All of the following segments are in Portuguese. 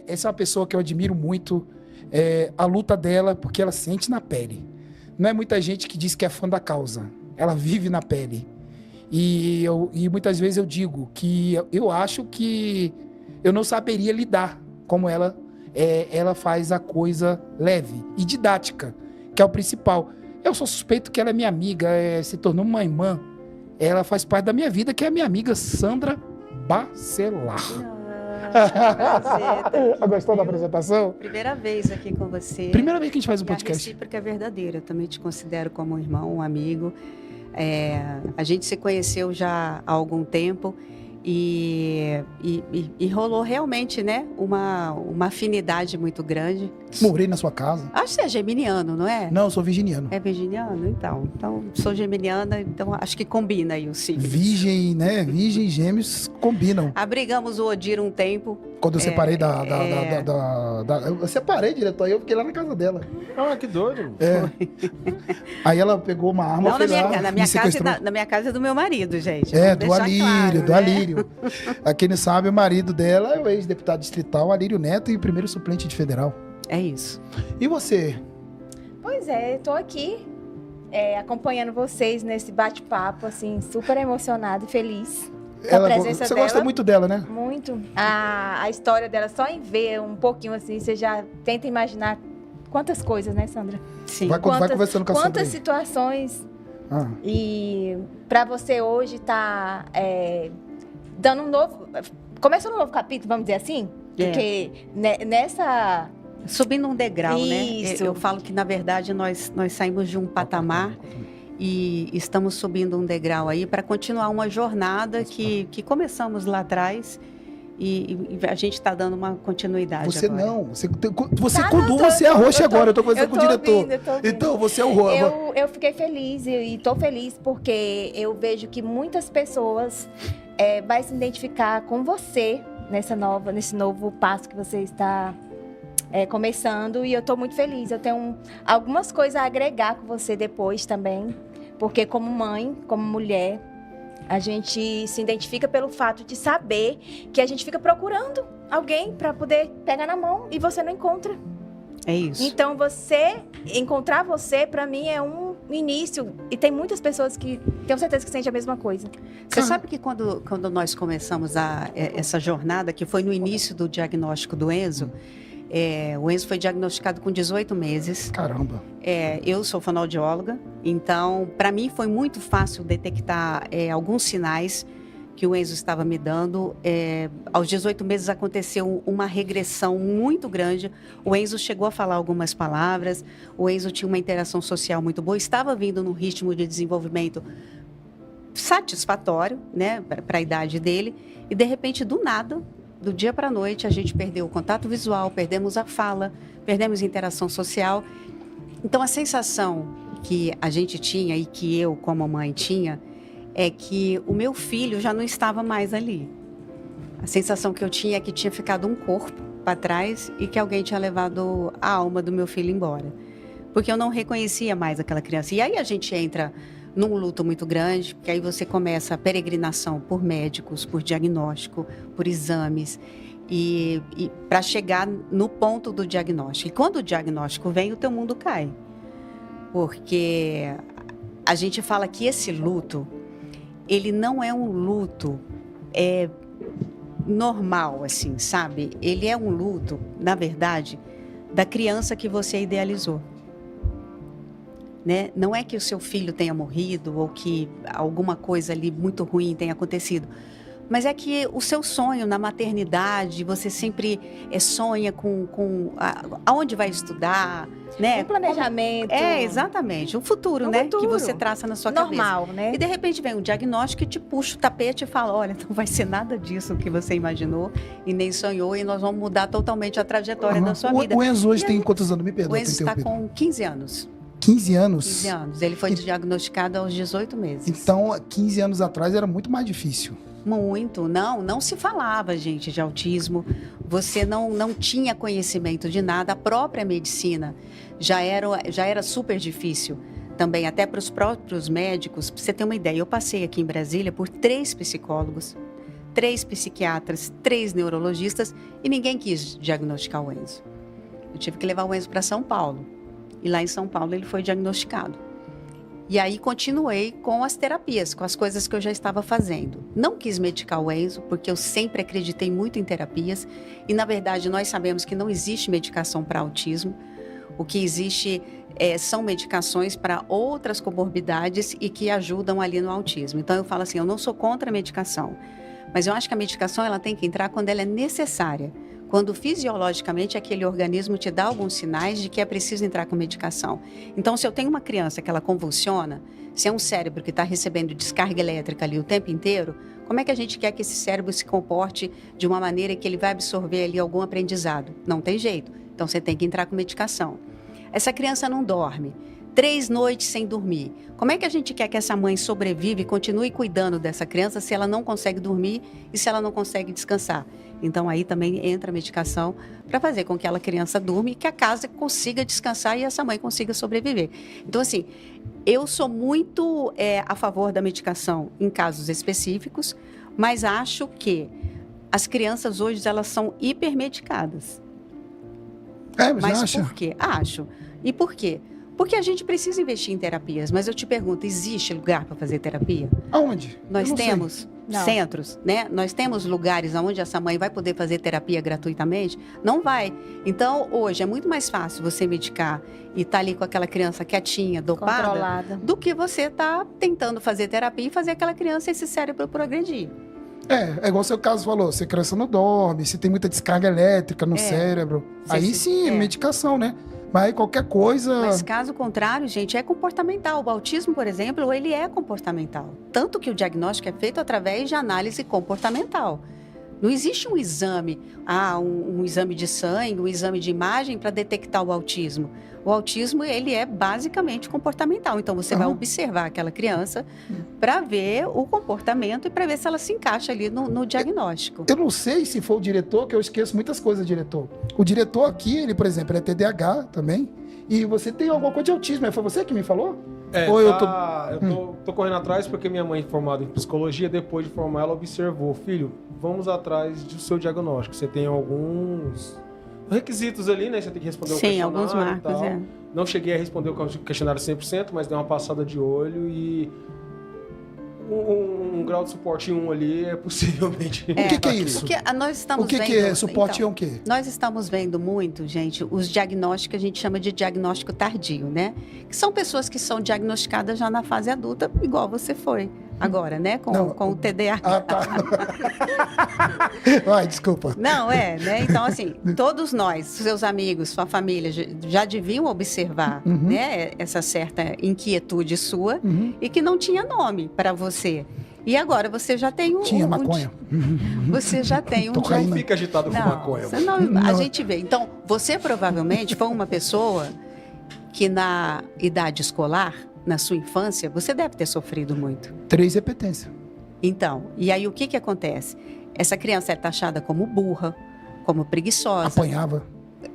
Essa é uma pessoa que eu admiro muito, a luta dela, porque ela sente na pele. Não é muita gente que diz que é fã da causa. Ela vive na pele. E muitas vezes eu digo que eu acho que eu não saberia lidar como ela faz a coisa leve e didática, que é o principal. Eu sou suspeito que ela é minha amiga, se tornou uma irmã. Ela faz parte da minha vida, que é a minha amiga Sandra Bacelar. Gostou da apresentação? Primeira vez aqui com você. Primeira vez que a gente faz um podcast. A recíproca é verdadeira. Eu também te considero como um irmão, um amigo. A gente se conheceu já há algum tempo e rolou realmente, né, uma afinidade muito grande. Morei na sua casa. Acho que você é geminiano, não é? Não, eu sou virginiano. É virginiano? Então, sou geminiana, então acho que combina aí o signo. Virgem, né? Virgem e gêmeos combinam. Abrigamos o Odir um tempo. Quando eu separei eu separei, diretor, aí eu fiquei lá na casa dela. Ah, que doido. Aí ela pegou uma arma, foi lá, na minha casa é do meu marido, gente. Do Alírio, claro, do Alírio. Quem não sabe, o marido dela é o ex-deputado distrital Alírio Neto e o primeiro suplente de federal. É isso. E você? Pois é, estou aqui acompanhando vocês nesse bate-papo, assim, super emocionada e feliz. Você gosta muito dela, né? Muito. A história dela, só em ver um pouquinho assim, você já tenta imaginar quantas coisas, né, Sandra? Sim. Vai conversando com a Sandra. Quantas situações. E para você hoje tá dando começando um novo capítulo, vamos dizer assim? Porque nessa... Subindo um degrau, Isso. Né? Eu falo que, na verdade, nós saímos de um patamar e estamos subindo um degrau aí para continuar uma jornada que começamos lá atrás e a gente está dando uma continuidade Você agora. Não. Você é a roxa agora, eu estou conversando com o diretor. Ouvindo. Então, você é o roxa. Eu fiquei feliz e estou feliz porque eu vejo que muitas pessoas vai se identificar com você nesse novo passo que você está começando, e eu estou muito feliz. Eu tenho algumas coisas a agregar com você depois também, porque como mãe, como mulher, a gente se identifica pelo fato de saber que a gente fica procurando alguém para poder pegar na mão e você não encontra. É isso. Então, encontrar você, para mim, é um início, e tem muitas pessoas que tenho certeza que sentem a mesma coisa. Você sabe que quando nós começamos essa jornada, que foi no início do diagnóstico do Enzo, o Enzo foi diagnosticado com 18 meses. Caramba! Eu sou fonoaudióloga, então, para mim, foi muito fácil detectar alguns sinais que o Enzo estava me dando. Aos 18 meses aconteceu uma regressão muito grande. O Enzo chegou a falar algumas palavras, o Enzo tinha uma interação social muito boa, estava vindo num ritmo de desenvolvimento satisfatório, né, para a idade dele, e de repente, do nada, do dia para a noite, a gente perdeu o contato visual, perdemos a fala, perdemos a interação social. Então, a sensação que a gente tinha e que eu, como mãe, tinha, é que o meu filho já não estava mais ali. A sensação que eu tinha é que tinha ficado um corpo para trás e que alguém tinha levado a alma do meu filho embora. Porque eu não reconhecia mais aquela criança. E aí a gente entra num luto muito grande, porque aí você começa a peregrinação por médicos, por diagnóstico, por exames, e para chegar no ponto do diagnóstico. E quando o diagnóstico vem, o teu mundo cai. Porque a gente fala que esse luto, ele não é um luto normal, assim, sabe? Ele é um luto, na verdade, da criança que você idealizou. Né? Não é que o seu filho tenha morrido ou que alguma coisa ali muito ruim tenha acontecido, mas é que o seu sonho na maternidade, você sempre sonha com aonde vai estudar, né? Um planejamento. Exatamente. Um futuro, né? Futuro. Que você traça na sua cabeça. Normal, né? E de repente vem um diagnóstico e te puxa o tapete e fala, olha, não vai ser nada disso que você imaginou e nem sonhou, e nós vamos mudar totalmente a trajetória da sua vida. O Enzo hoje tem quantos anos? Me perdoa. O Enzo está com 15 anos. 15 anos? 15 anos. Ele foi diagnosticado aos 18 meses. Então, 15 anos atrás era muito mais difícil. Muito. Não se falava, gente, de autismo. Você não tinha conhecimento de nada. A própria medicina já era super difícil também, até para os próprios médicos. Pra você ter uma ideia, eu passei aqui em Brasília por 3 psicólogos. 3 psiquiatras, 3 neurologistas e ninguém quis diagnosticar o Enzo. Eu tive que levar o Enzo para São Paulo. E lá em São Paulo ele foi diagnosticado. E aí continuei com as terapias, com as coisas que eu já estava fazendo. Não quis medicar o Enzo, porque eu sempre acreditei muito em terapias. E, na verdade, nós sabemos que não existe medicação para autismo. O que existe são medicações para outras comorbidades e que ajudam ali no autismo. Então, eu falo assim, eu não sou contra a medicação. Mas eu acho que a medicação ela tem que entrar quando ela é necessária. Quando fisiologicamente aquele organismo te dá alguns sinais de que é preciso entrar com medicação. Então, se eu tenho uma criança que ela convulsiona, se é um cérebro que está recebendo descarga elétrica ali o tempo inteiro, como é que a gente quer que esse cérebro se comporte de uma maneira que ele vai absorver ali algum aprendizado? Não tem jeito. Então, você tem que entrar com medicação. Essa criança não dorme. 3 noites sem dormir. Como é que a gente quer que essa mãe sobreviva e continue cuidando dessa criança se ela não consegue dormir e se ela não consegue descansar? Então, aí também entra a medicação para fazer com que aquela criança durma e que a casa consiga descansar e essa mãe consiga sobreviver. Então, assim, eu sou muito a favor da medicação em casos específicos, mas acho que as crianças hoje, elas são hipermedicadas. Mas acha? Por quê? Acho. E por quê? Porque a gente precisa investir em terapias, mas eu te pergunto, existe lugar para fazer terapia? Aonde? Nós temos centros, né? Nós temos lugares onde essa mãe vai poder fazer terapia gratuitamente? Não vai. Então, hoje, é muito mais fácil você medicar e estar ali com aquela criança quietinha, dopada, Controlada. do que você estar tentando fazer terapia e fazer aquela criança esse cérebro progredir. É igual o seu caso falou, se a criança não dorme, se tem muita descarga elétrica no cérebro, aí sim, medicação, né? Mas aí qualquer coisa... Mas caso contrário, gente, é comportamental. O autismo, por exemplo, ele é comportamental. Tanto que o diagnóstico é feito através de análise comportamental. Não existe um exame, um exame de sangue, um exame de imagem para detectar o autismo. O autismo, ele é basicamente comportamental. Então, você vai observar aquela criança para ver o comportamento e para ver se ela se encaixa ali no diagnóstico. Eu não sei se foi o diretor, que eu esqueço muitas coisas do diretor. O diretor aqui, ele, por exemplo, ele é TDAH também. E você tem alguma coisa de autismo. Foi você que me falou? Ou eu tô correndo atrás porque minha mãe, formada em psicologia, depois de formar, ela observou: filho, vamos atrás do seu diagnóstico. Você tem alguns requisitos ali, né? Você tem que responder o questionário. Sim, alguns marcos, Não cheguei a responder o questionário 100%, mas dei uma passada de olho e um grau de suporte 1 ali é possivelmente... O que é isso? Porque nós estamos o que é suporte 1 o quê? Nós estamos vendo muito, gente, os diagnósticos que a gente chama de diagnóstico tardio, né? Que são pessoas que são diagnosticadas já na fase adulta, igual você foi agora, né? Com o TDAH. Ah, tá. Ai, desculpa. Não, né? Então, assim, todos nós, seus amigos, sua família, já deviam observar, né? Essa certa inquietude sua e que não tinha nome para você. E agora você já tem Tinha maconha. Você já tem um... Não fica agitado com maconha. A gente vê. Então, você provavelmente foi uma pessoa que na idade escolar, na sua infância, você deve ter sofrido muito. 3 repetências. Então, e aí o que acontece? Essa criança é taxada como burra, como preguiçosa. Apanhava.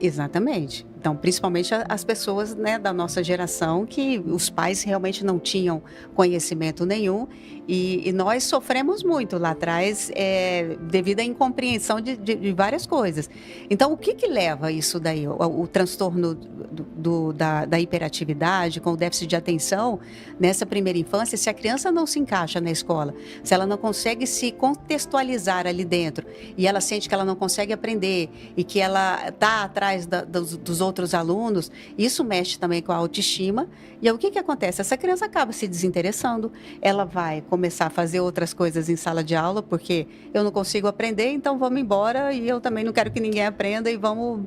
Exatamente. Então, principalmente as pessoas, né, da nossa geração, que os pais realmente não tinham conhecimento nenhum e nós sofremos muito lá atrás devido à incompreensão de várias coisas. Então, o que leva isso daí? O transtorno da hiperatividade, com o déficit de atenção, nessa primeira infância, se a criança não se encaixa na escola, se ela não consegue se contextualizar ali dentro e ela sente que ela não consegue aprender e que ela está atrás dos outros alunos, isso mexe também com a autoestima. E aí, o que acontece? Essa criança acaba se desinteressando, ela vai começar a fazer outras coisas em sala de aula, porque eu não consigo aprender, então vamos embora e eu também não quero que ninguém aprenda e vamos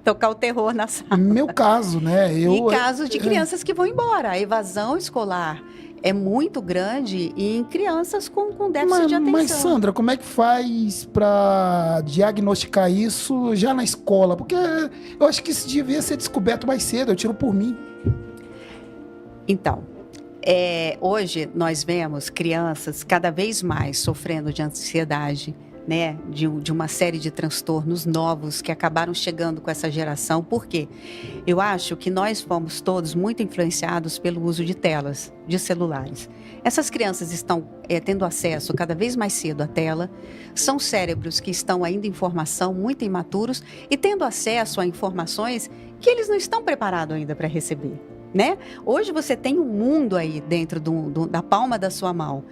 tocar o terror na sala. Meu caso, né? E casos de crianças que vão embora. A evasão escolar é muito grande em crianças com déficit de atenção. Mas, Sandra, como é que faz para diagnosticar isso já na escola? Porque eu acho que isso devia ser descoberto mais cedo, eu tiro por mim. Então, hoje nós vemos crianças cada vez mais sofrendo de ansiedade, né, de uma série de transtornos novos que acabaram chegando com essa geração. Por quê? Eu acho que nós fomos todos muito influenciados pelo uso de telas, de celulares. Essas crianças estão tendo acesso cada vez mais cedo à tela, são cérebros que estão ainda em formação, muito imaturos, e tendo acesso a informações que eles não estão preparados ainda para receber. Né? Hoje você tem um mundo aí dentro da palma da sua mão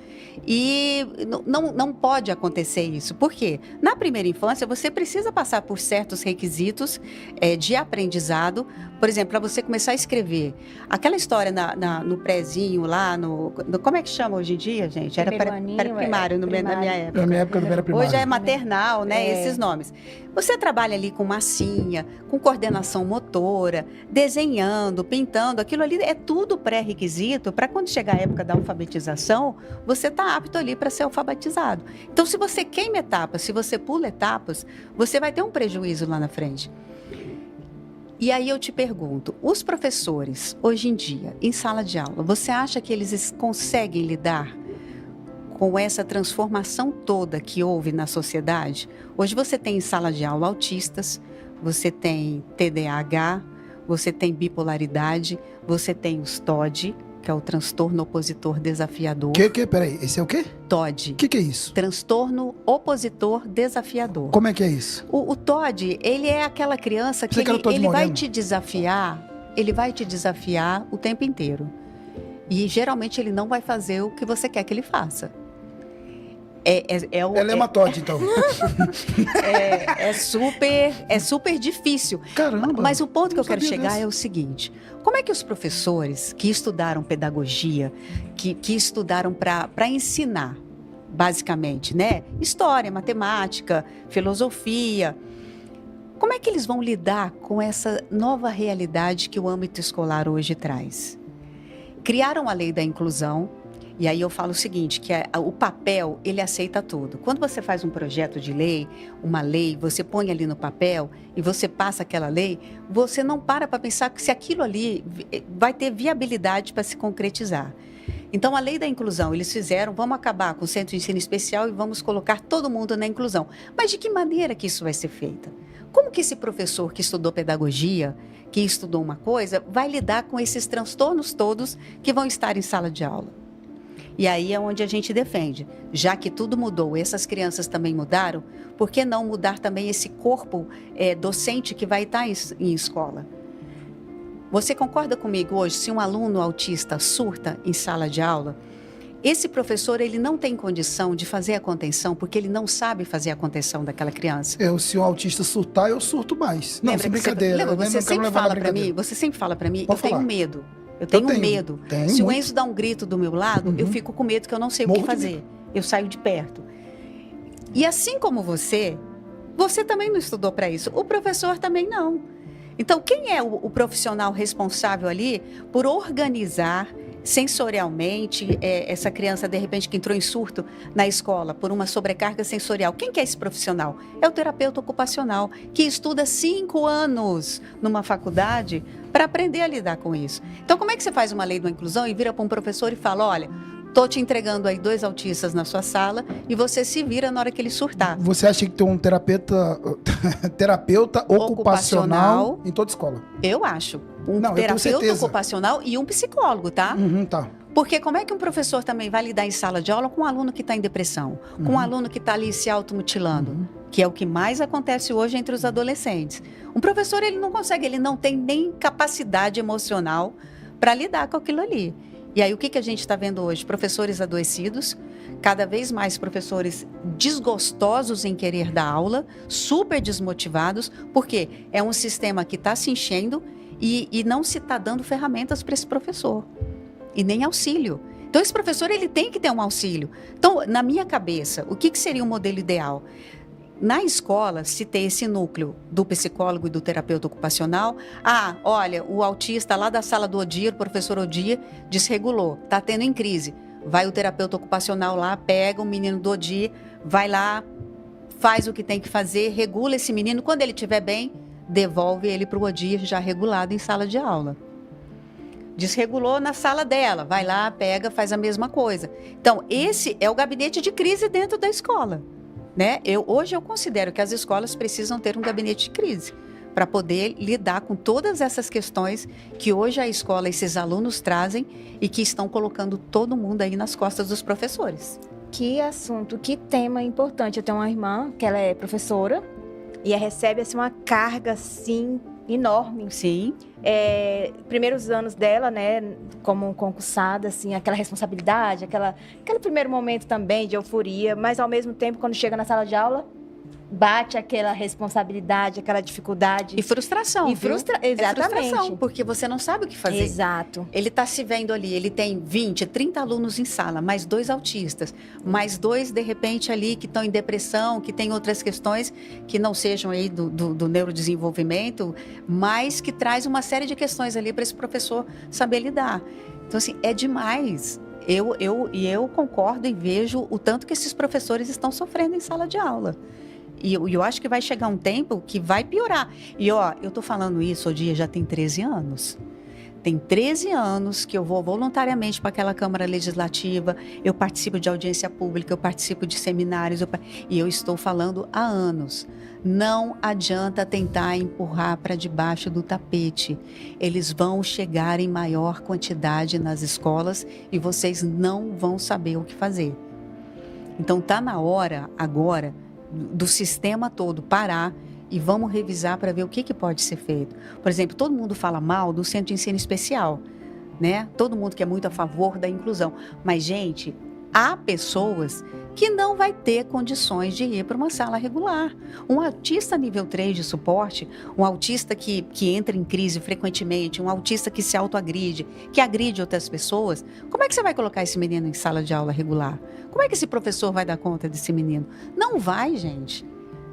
e não pode acontecer isso. Por quê? Na primeira infância você precisa passar por certos requisitos de aprendizado. Por exemplo, para você começar a escrever. Aquela história no prézinho lá, como é que chama hoje em dia, gente? Era pré-primário na minha época. Na minha época não era primário. Hoje é maternal, né? Esses nomes. Você trabalha ali com massinha, com coordenação motora, desenhando, pintando. Aquilo ali é tudo pré-requisito para quando chegar a época da alfabetização, você está apto ali para ser alfabetizado. Então, se você queima etapas, se você pula etapas, você vai ter um prejuízo lá na frente. E aí eu te pergunto, os professores, hoje em dia, em sala de aula, você acha que eles conseguem lidar com essa transformação toda que houve na sociedade? Hoje você tem em sala de aula autistas, você tem TDAH, você tem bipolaridade, você tem os TOD, que é o transtorno opositor desafiador. Peraí, esse é o quê? TOD. O que é isso? Transtorno opositor desafiador. Como é que é isso? O TOD, ele é aquela criança que ele vai te desafiar, o tempo inteiro. E geralmente ele não vai fazer o que você quer que ele faça. Ela é uma TOD, então. É super difícil. Caramba! Mas o ponto que eu quero chegar dessa. é o seguinte: como é que os professores que estudaram pedagogia, que estudaram para ensinar, basicamente, né? História, matemática, filosofia, como é que eles vão lidar com essa nova realidade que o âmbito escolar hoje traz? Criaram a lei da inclusão. E aí eu falo o seguinte, que o papel, ele aceita tudo. Quando você faz um projeto de lei, uma lei, você põe ali no papel e você passa aquela lei, você não para pensar se aquilo ali vai ter viabilidade para se concretizar. Então, a lei da inclusão, eles fizeram, vamos acabar com o centro de ensino especial e vamos colocar todo mundo na inclusão. Mas de que maneira que isso vai ser feito? Como que esse professor que estudou pedagogia, que estudou uma coisa, vai lidar com esses transtornos todos que vão estar em sala de aula? E aí é onde a gente defende. Já que tudo mudou, essas crianças também mudaram, por que não mudar também esse corpo docente que vai estar em escola? Você concorda comigo hoje, se um aluno autista surta em sala de aula, esse professor ele não tem condição de fazer a contenção, porque ele não sabe fazer a contenção daquela criança? Se um autista surtar, eu surto mais. Não, sem brincadeira. Você sempre fala para mim, eu tenho medo. Eu tenho medo. Se o Enzo dá um grito do meu lado, eu fico com medo que eu não sei o que fazer. Eu saio de perto. E assim como você também não estudou para isso. O professor também não. Então, quem é o profissional responsável ali por organizar sensorialmente essa criança, de repente, que entrou em surto na escola por uma sobrecarga sensorial? Quem que é esse profissional? É o terapeuta ocupacional, que estuda 5 anos numa faculdade para aprender a lidar com isso. Então, como é que você faz uma lei da inclusão e vira para um professor e fala, olha, estou te entregando aí 2 autistas na sua sala e você se vira na hora que ele surtar. Você acha que tem um terapeuta ocupacional em toda escola? Eu acho. Terapeuta ocupacional e um psicólogo, tá? Tá. Porque como é que um professor também vai lidar em sala de aula com um aluno que está em depressão? Com um aluno que está ali se automutilando? Que é o que mais acontece hoje entre os adolescentes. Um professor, ele não consegue, ele não tem nem capacidade emocional para lidar com aquilo ali. E aí, o que a gente está vendo hoje? Professores adoecidos, cada vez mais professores desgostosos em querer dar aula, super desmotivados, porque é um sistema que está se enchendo e não se está dando ferramentas para esse professor, e nem auxílio. Então, esse professor, ele tem que ter um auxílio. Então, na minha cabeça, o que seria um modelo ideal? Na escola, se ter esse núcleo do psicólogo e do terapeuta ocupacional, olha, o autista lá da sala do Odir, o professor Odir, desregulou, está tendo em crise. Vai o terapeuta ocupacional lá, pega o menino do Odir, vai lá, faz o que tem que fazer, regula esse menino. Quando ele estiver bem, devolve ele para o Odir já regulado em sala de aula. Desregulou na sala dela, vai lá, pega, faz a mesma coisa. Então, esse é o gabinete de crise dentro da escola. né? Hoje eu considero que as escolas precisam ter um gabinete de crise para poder lidar com todas essas questões que hoje a escola, esses alunos trazem e que estão colocando todo mundo aí nas costas dos professores. Que assunto, que tema importante. Eu tenho uma irmã que ela é professora e ela recebe assim, uma carga assim, enorme. Sim. Primeiros anos dela, né, como concursada, assim, aquela responsabilidade, aquele primeiro momento também de euforia, mas ao mesmo tempo, quando chega na sala de aula, bate aquela responsabilidade, aquela dificuldade. E frustração. Exatamente. É frustração, porque você não sabe o que fazer. Exato. Ele está se vendo ali, ele tem 20, 30 alunos em sala, mais 2 autistas, mais 2, de repente, ali que estão em depressão, que tem outras questões que não sejam aí do neurodesenvolvimento, mas que traz uma série de questões ali para esse professor saber lidar. Então, assim, é demais. Eu concordo e vejo o tanto que esses professores estão sofrendo em sala de aula. E eu acho que vai chegar um tempo que vai piorar. E, eu tô falando isso, o dia já tem 13 anos. Tem 13 anos que eu vou voluntariamente para aquela Câmara Legislativa, eu participo de audiência pública, eu participo de seminários, e eu estou falando há anos. Não adianta tentar empurrar para debaixo do tapete. Eles vão chegar em maior quantidade nas escolas e vocês não vão saber o que fazer. Então, tá na hora, agora, do sistema todo parar e vamos revisar para ver o que pode ser feito. Por exemplo, todo mundo fala mal do centro de ensino especial, né? Todo mundo que é muito a favor da inclusão. Mas, gente, há pessoas que não vai ter condições de ir para uma sala regular. Um autista nível 3 de suporte, um autista que entra em crise frequentemente, um autista que se autoagride, que agride outras pessoas, como é que você vai colocar esse menino em sala de aula regular? Como é que esse professor vai dar conta desse menino? Não vai, gente.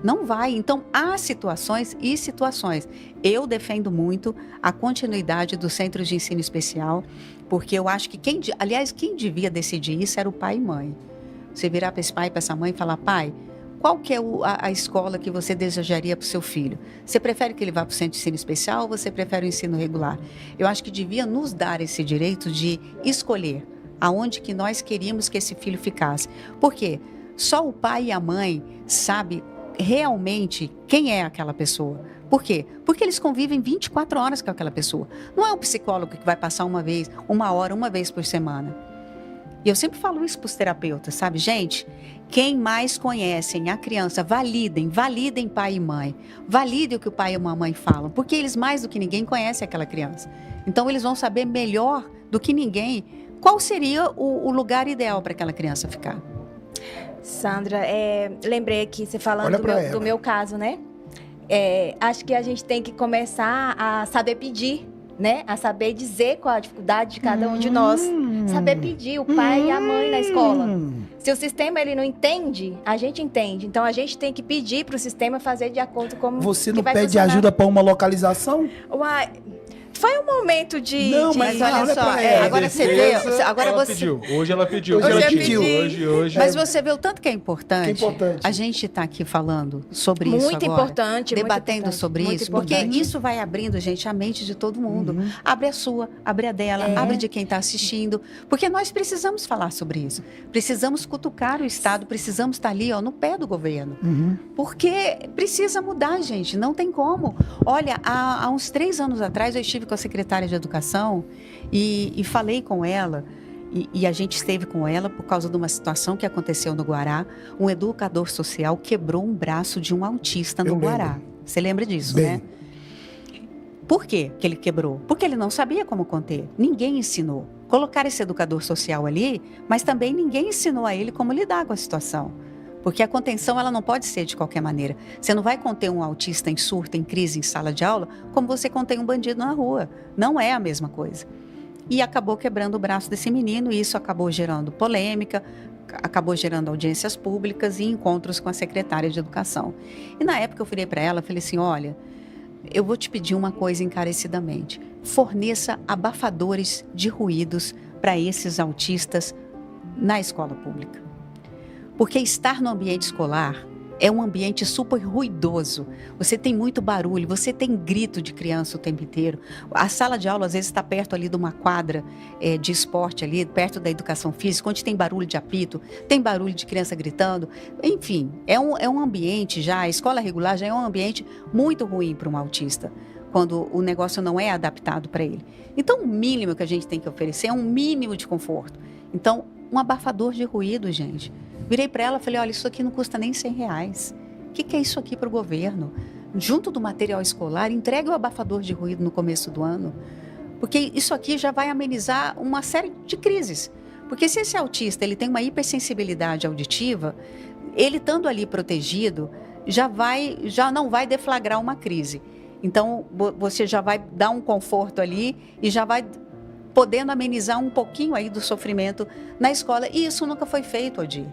Não vai. Então, há situações e situações. Eu defendo muito a continuidade dos centros de ensino especial, porque eu acho que quem devia decidir isso era o pai e mãe. Você virar para esse pai e para essa mãe e falar: pai, qual que é a escola que você desejaria para o seu filho? Você prefere que ele vá para o centro de ensino especial ou você prefere o ensino regular? Eu acho que devia nos dar esse direito de escolher aonde que nós queríamos que esse filho ficasse. Por quê? Só o pai e a mãe sabem realmente quem é aquela pessoa. Por quê? Porque eles convivem 24 horas com aquela pessoa. Não é um psicólogo que vai passar uma vez por semana. E eu sempre falo isso para os terapeutas, sabe? Gente, quem mais conhecem a criança, validem pai e mãe. Validem o que o pai e a mamãe falam, porque eles mais do que ninguém conhecem aquela criança. Então, eles vão saber melhor do que ninguém qual seria o lugar ideal para aquela criança ficar. Sandra, lembrei aqui, você falando do meu caso, né? Acho que a gente tem que começar a saber pedir, né? A saber dizer qual a dificuldade de cada um de nós. Saber pedir, o pai e a mãe na escola. Se o sistema ele não entende, a gente entende. Então, a gente tem que pedir para o sistema fazer de acordo com Você não pede ajuda para uma localização? Foi um momento de... Não, mas olha só, agora você vê... Agora ela você pediu. Hoje ela pediu. Hoje. Mas você vê o tanto que é importante. A gente está aqui falando sobre isso agora. Importante. Debatendo sobre isso. Porque isso vai abrindo, gente, a mente de todo mundo. Abre a sua, abre a dela, abre de quem está assistindo. Porque nós precisamos falar sobre isso. Precisamos cutucar o Estado, precisamos estar ali, no pé do governo. Porque precisa mudar, gente. Não tem como. Olha, há uns 3 anos atrás, eu estive com a secretária de Educação e falei com ela, e a gente esteve com ela por causa de uma situação que aconteceu no Guará. Um educador social quebrou um braço de um autista no Guará. Você lembra disso, né? Por quê que ele quebrou? Porque ele não sabia como conter. Ninguém ensinou. Colocar esse educador social ali, mas também ninguém ensinou a ele como lidar com a situação. Porque a contenção, ela não pode ser de qualquer maneira. Você não vai conter um autista em surto, em crise, em sala de aula, como você contém um bandido na rua. Não é a mesma coisa. E acabou quebrando o braço desse menino, e isso acabou gerando polêmica, acabou gerando audiências públicas e encontros com a secretária de Educação. E na época eu virei para ela e falei assim: olha, eu vou te pedir uma coisa encarecidamente. Forneça abafadores de ruídos para esses autistas na escola pública. Porque estar no ambiente escolar é um ambiente super ruidoso. Você tem muito barulho, você tem grito de criança o tempo inteiro. A sala de aula, às vezes, está perto ali de uma quadra de esporte ali, perto da educação física, onde tem barulho de apito, tem barulho de criança gritando. Enfim, é um ambiente já, a escola regular já é um ambiente muito ruim para um autista, quando o negócio não é adaptado para ele. Então, o mínimo que a gente tem que oferecer é um mínimo de conforto. Então, um abafador de ruído, gente. Virei para ela e falei, olha, isso aqui não custa nem R$100. O que é isso aqui para o governo? Junto do material escolar, entregue o abafador de ruído no começo do ano. Porque isso aqui já vai amenizar uma série de crises. Porque se esse autista ele tem uma hipersensibilidade auditiva, ele estando ali protegido, já não vai deflagrar uma crise. Então, você já vai dar um conforto ali e já vai podendo amenizar um pouquinho aí do sofrimento na escola. E isso nunca foi feito, Odir.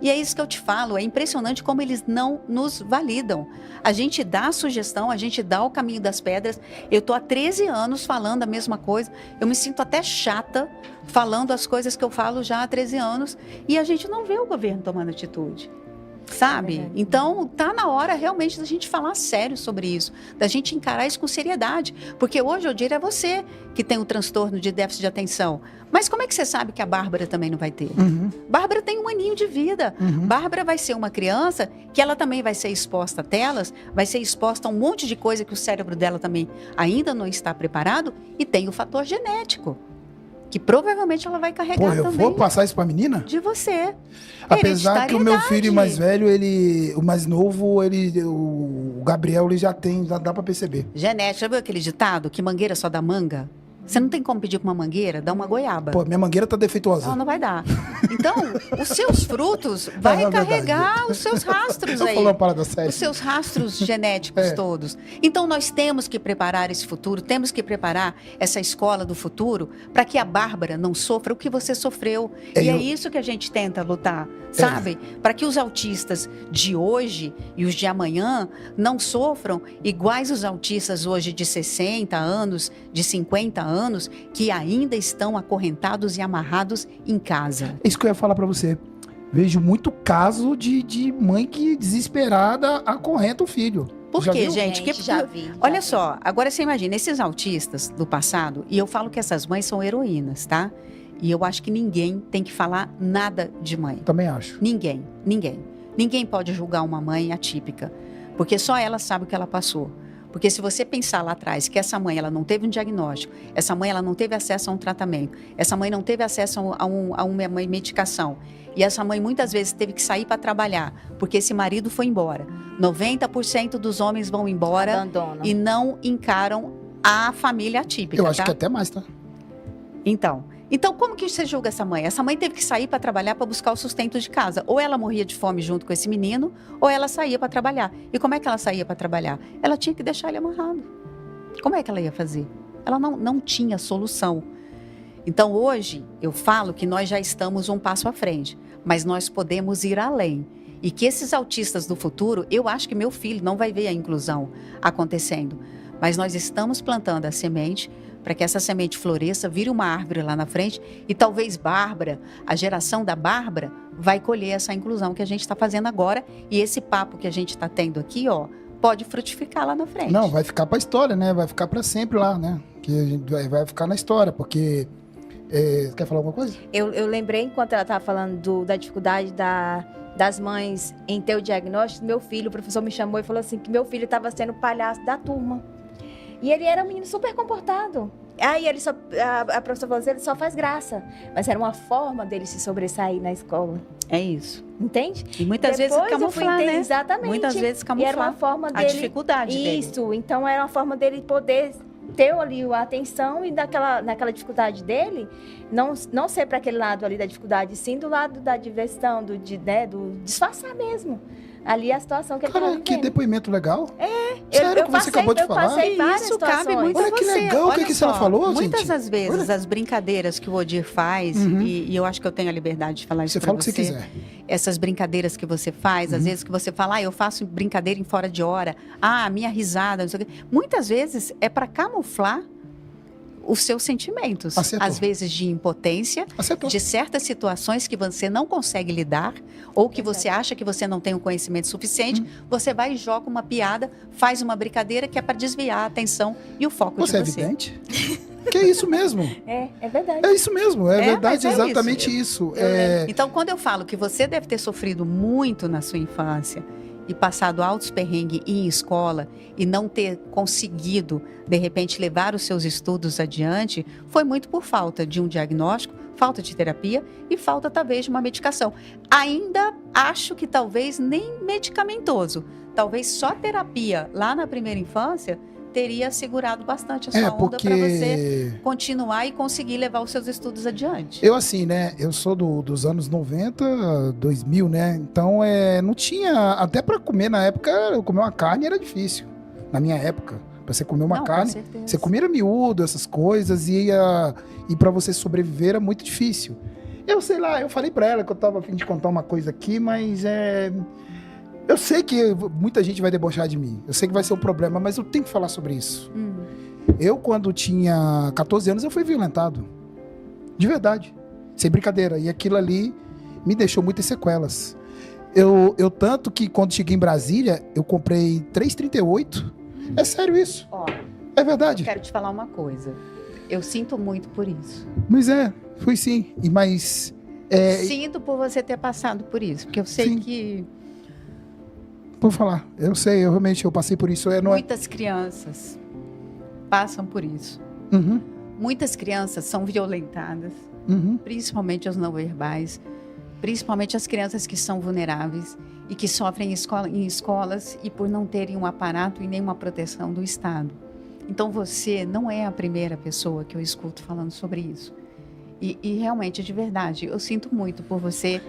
E é isso que eu te falo, é impressionante como eles não nos validam. A gente dá a sugestão, a gente dá o caminho das pedras. Eu estou há 13 anos falando a mesma coisa. Eu me sinto até chata falando as coisas que eu falo já há 13 anos. E a gente não vê o governo tomando atitude. Sabe? Então, tá na hora realmente da gente falar sério sobre isso, da gente encarar isso com seriedade. Porque hoje, eu diria, é você que tem o transtorno de déficit de atenção. Mas como é que você sabe que a Bárbara também não vai ter? Bárbara tem 1 aninho de vida. Bárbara vai ser uma criança que ela também vai ser exposta a telas, vai ser exposta a um monte de coisa que o cérebro dela também ainda não está preparado, e tem o fator genético, que provavelmente ela vai carregar Pô, também. eu vou passar isso pra menina? De você. Apesar que o meu filho mais Hereditariedade. velho, o mais novo, o Gabriel, ele já dá pra perceber. Genética, já viu aquele ditado que mangueira só dá manga? Você não tem como pedir com uma mangueira, dá uma goiaba. Pô, minha mangueira tá defeituosa. Não vai dar. Então, os seus frutos vai Não, é carregar verdade. os seus rastros Eu aí. falei uma parada séria. Os seus rastros genéticos todos. Então, nós temos que preparar esse futuro, temos que preparar essa escola do futuro para que a Bárbara não sofra o que você sofreu. E é isso que a gente tenta lutar, sabe? Para que os autistas de hoje e os de amanhã não sofram iguais os autistas hoje de 60 anos, de 50 anos, que ainda estão acorrentados e amarrados em casa. É isso que eu ia falar pra você. Vejo muito caso de mãe que desesperada acorrenta o filho. Por Já quê, viu? gente? Já vi. Olha só, agora você imagina, esses autistas do passado, e eu falo que essas mães são heroínas, tá? E eu acho que ninguém tem que falar nada de mãe. Também acho. Ninguém. Ninguém pode julgar uma mãe atípica, porque só ela sabe o que ela passou. Porque se você pensar lá atrás que essa mãe ela não teve um diagnóstico, essa mãe ela não teve acesso a um tratamento, essa mãe não teve acesso a uma medicação, e essa mãe muitas vezes teve que sair para trabalhar, porque esse marido foi embora. 90% dos homens vão embora Abandonam. e não encaram a família atípica, Eu acho tá? que até mais, tá? Então, como que você julga essa mãe? Essa mãe teve que sair para trabalhar para buscar o sustento de casa. Ou ela morria de fome junto com esse menino, ou ela saía para trabalhar. E como é que ela saía para trabalhar? Ela tinha que deixar ele amarrado. Como é que ela ia fazer? Ela não tinha solução. Então, hoje, eu falo que nós já estamos um passo à frente, mas nós podemos ir além. E que esses autistas do futuro, eu acho que meu filho não vai ver a inclusão acontecendo. Mas nós estamos plantando a semente para que essa semente floresça, vire uma árvore lá na frente, e talvez Bárbara, a geração da Bárbara, vai colher essa inclusão que a gente está fazendo agora, e esse papo que a gente está tendo aqui, ó, pode frutificar lá na frente. Não, vai ficar pra história, né? Vai ficar pra sempre lá, né? Que a gente vai ficar na história, porque... quer falar alguma coisa? Eu lembrei, enquanto ela estava falando da dificuldade das mães em ter o diagnóstico, meu filho, o professor me chamou e falou assim, que meu filho estava sendo o palhaço da turma. E ele era um menino super comportado. Aí a professora falou assim, ele só faz graça. Mas era uma forma dele se sobressair na escola. É isso. Entende? E muitas vezes Depois eu fui camuflar, entender né? Exatamente. Muitas vezes E camuflar era uma forma a dele... dificuldade dele. Isso. Então era uma forma dele poder ter ali a atenção e naquela dificuldade dele, não ser para aquele lado ali da dificuldade, sim do lado da diversão, do disfarçar mesmo. Ali a situação que ele estava Cara, vivendo. que depoimento legal. Sério, como você acabou de falar. Passei várias Isso cabe situações. muito Olha a que você. legal, o que Olha que a senhora só, falou, muitas gente? das vezes, Olha. as brincadeiras que o Odir faz, e eu acho que eu tenho a liberdade de falar isso Você pra fala o que você quiser. Essas brincadeiras que você faz, às vezes que você fala, eu faço brincadeira em fora de hora, a minha risada, não sei o quê. Muitas vezes é para camuflar os seus sentimentos. Acertou. Às vezes de impotência, Acertou. de certas situações que você não consegue lidar, ou que você acha que você não tem o conhecimento suficiente, você vai e joga uma piada, faz uma brincadeira que é para desviar a atenção e o foco Você é de você. evidente? Que é isso mesmo. É verdade. É isso mesmo. É verdade, mas é exatamente isso. Então, quando eu falo que você deve ter sofrido muito na sua infância e passado altos perrengues em escola e não ter conseguido, de repente, levar os seus estudos adiante, foi muito por falta de um diagnóstico, falta de terapia e falta, talvez, de uma medicação. Ainda acho que talvez nem medicamentoso, talvez só terapia lá na primeira infância teria segurado bastante a sua onda para você continuar e conseguir levar os seus estudos adiante. Eu assim, né? Eu sou dos anos 90, 2000, né? Então, não tinha... Até para comer na época, eu comer uma carne era difícil. Na minha época. Pra você comer uma Não, carne, com certeza. você comia miúdo, essas coisas, e para você sobreviver era muito difícil. Eu sei lá, eu falei para ela que eu tava a fim de contar uma coisa aqui, mas eu sei que muita gente vai debochar de mim. Eu sei que vai ser um problema, mas eu tenho que falar sobre isso. Eu, quando tinha 14 anos, eu fui violentado. De verdade. Sem brincadeira. E aquilo ali me deixou muitas sequelas. Eu tanto que, quando cheguei em Brasília, eu comprei 338. É sério isso. Ó, É verdade. eu quero te falar uma coisa. Eu sinto muito por isso. Mas fui sim. Mas... Sinto por você ter passado por isso, porque eu sei Sim. que Vou falar. Eu sei, eu realmente passei por isso. Não é... muitas crianças passam por isso. Uhum, Muitas crianças são violentadas, uhum. principalmente os não verbais, principalmente as crianças que são vulneráveis e que sofrem em escolas e por não terem um aparato e nenhuma proteção do Estado. Então você não é a primeira pessoa que eu escuto falando sobre isso. E realmente, de verdade, eu sinto muito por você.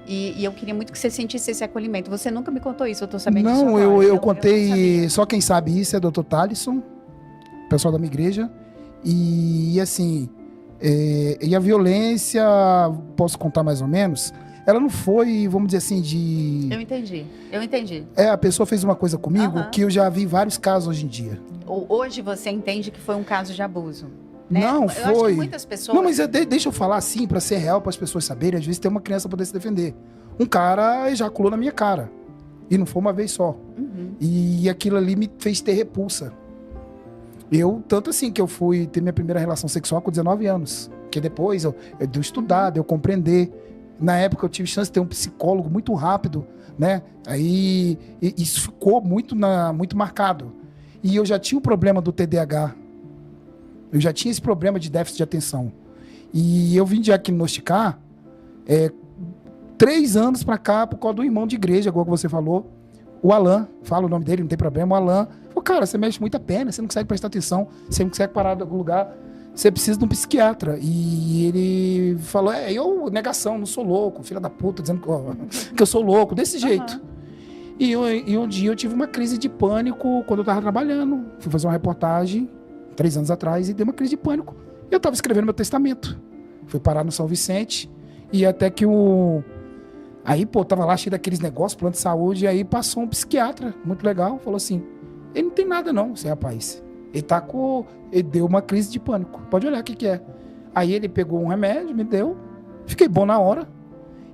E eu queria muito que você sentisse esse acolhimento. Você nunca me contou isso, eu tô sabendo disso Não, agora, eu então contei, não sabia. só quem sabe isso é o Dr. Thalisson, pessoal da minha igreja. E assim, e a violência, posso contar mais ou menos, ela não foi, vamos dizer assim, Eu entendi. a pessoa fez uma coisa comigo Aham. que eu já vi vários casos hoje em dia. Hoje você entende que foi um caso de abuso, né? Não, Eu acho que foi. muitas pessoas... Não, mas deixa eu falar assim, pra ser real, para as pessoas saberem, às vezes tem uma criança poder se defender. Um cara ejaculou na minha cara. E não foi uma vez só. Uhum. E aquilo ali me fez ter repulsa. Tanto assim que eu fui ter minha primeira relação sexual com 19 anos. Que depois eu dei estudar, eu compreender. Na época eu tive chance de ter um psicólogo muito rápido, né? Aí isso ficou muito marcado. E eu já tinha o problema do TDAH. Eu já tinha esse problema de déficit de atenção. E eu vim diagnosticar 3 anos pra cá por causa do irmão de igreja, igual que você falou. O Alan, fala o nome dele, não tem problema. O Alan falou, cara, você mexe muito a perna, você não consegue prestar atenção, você não consegue parar em algum lugar, você precisa de um psiquiatra. E ele falou, negação, não sou louco, filha da puta, dizendo que eu sou louco, desse jeito. E um dia eu tive uma crise de pânico quando eu tava trabalhando. Fui fazer uma reportagem 3 anos atrás e dei uma crise de pânico. Eu tava escrevendo meu testamento. Fui parar no São Vicente e até que Aí, tava lá cheio daqueles negócios, plano de saúde, e aí passou um psiquiatra, muito legal, falou assim, ele não tem nada não, esse rapaz. Ele deu uma crise de pânico, pode olhar o que é. Aí ele pegou um remédio, me deu, fiquei bom na hora.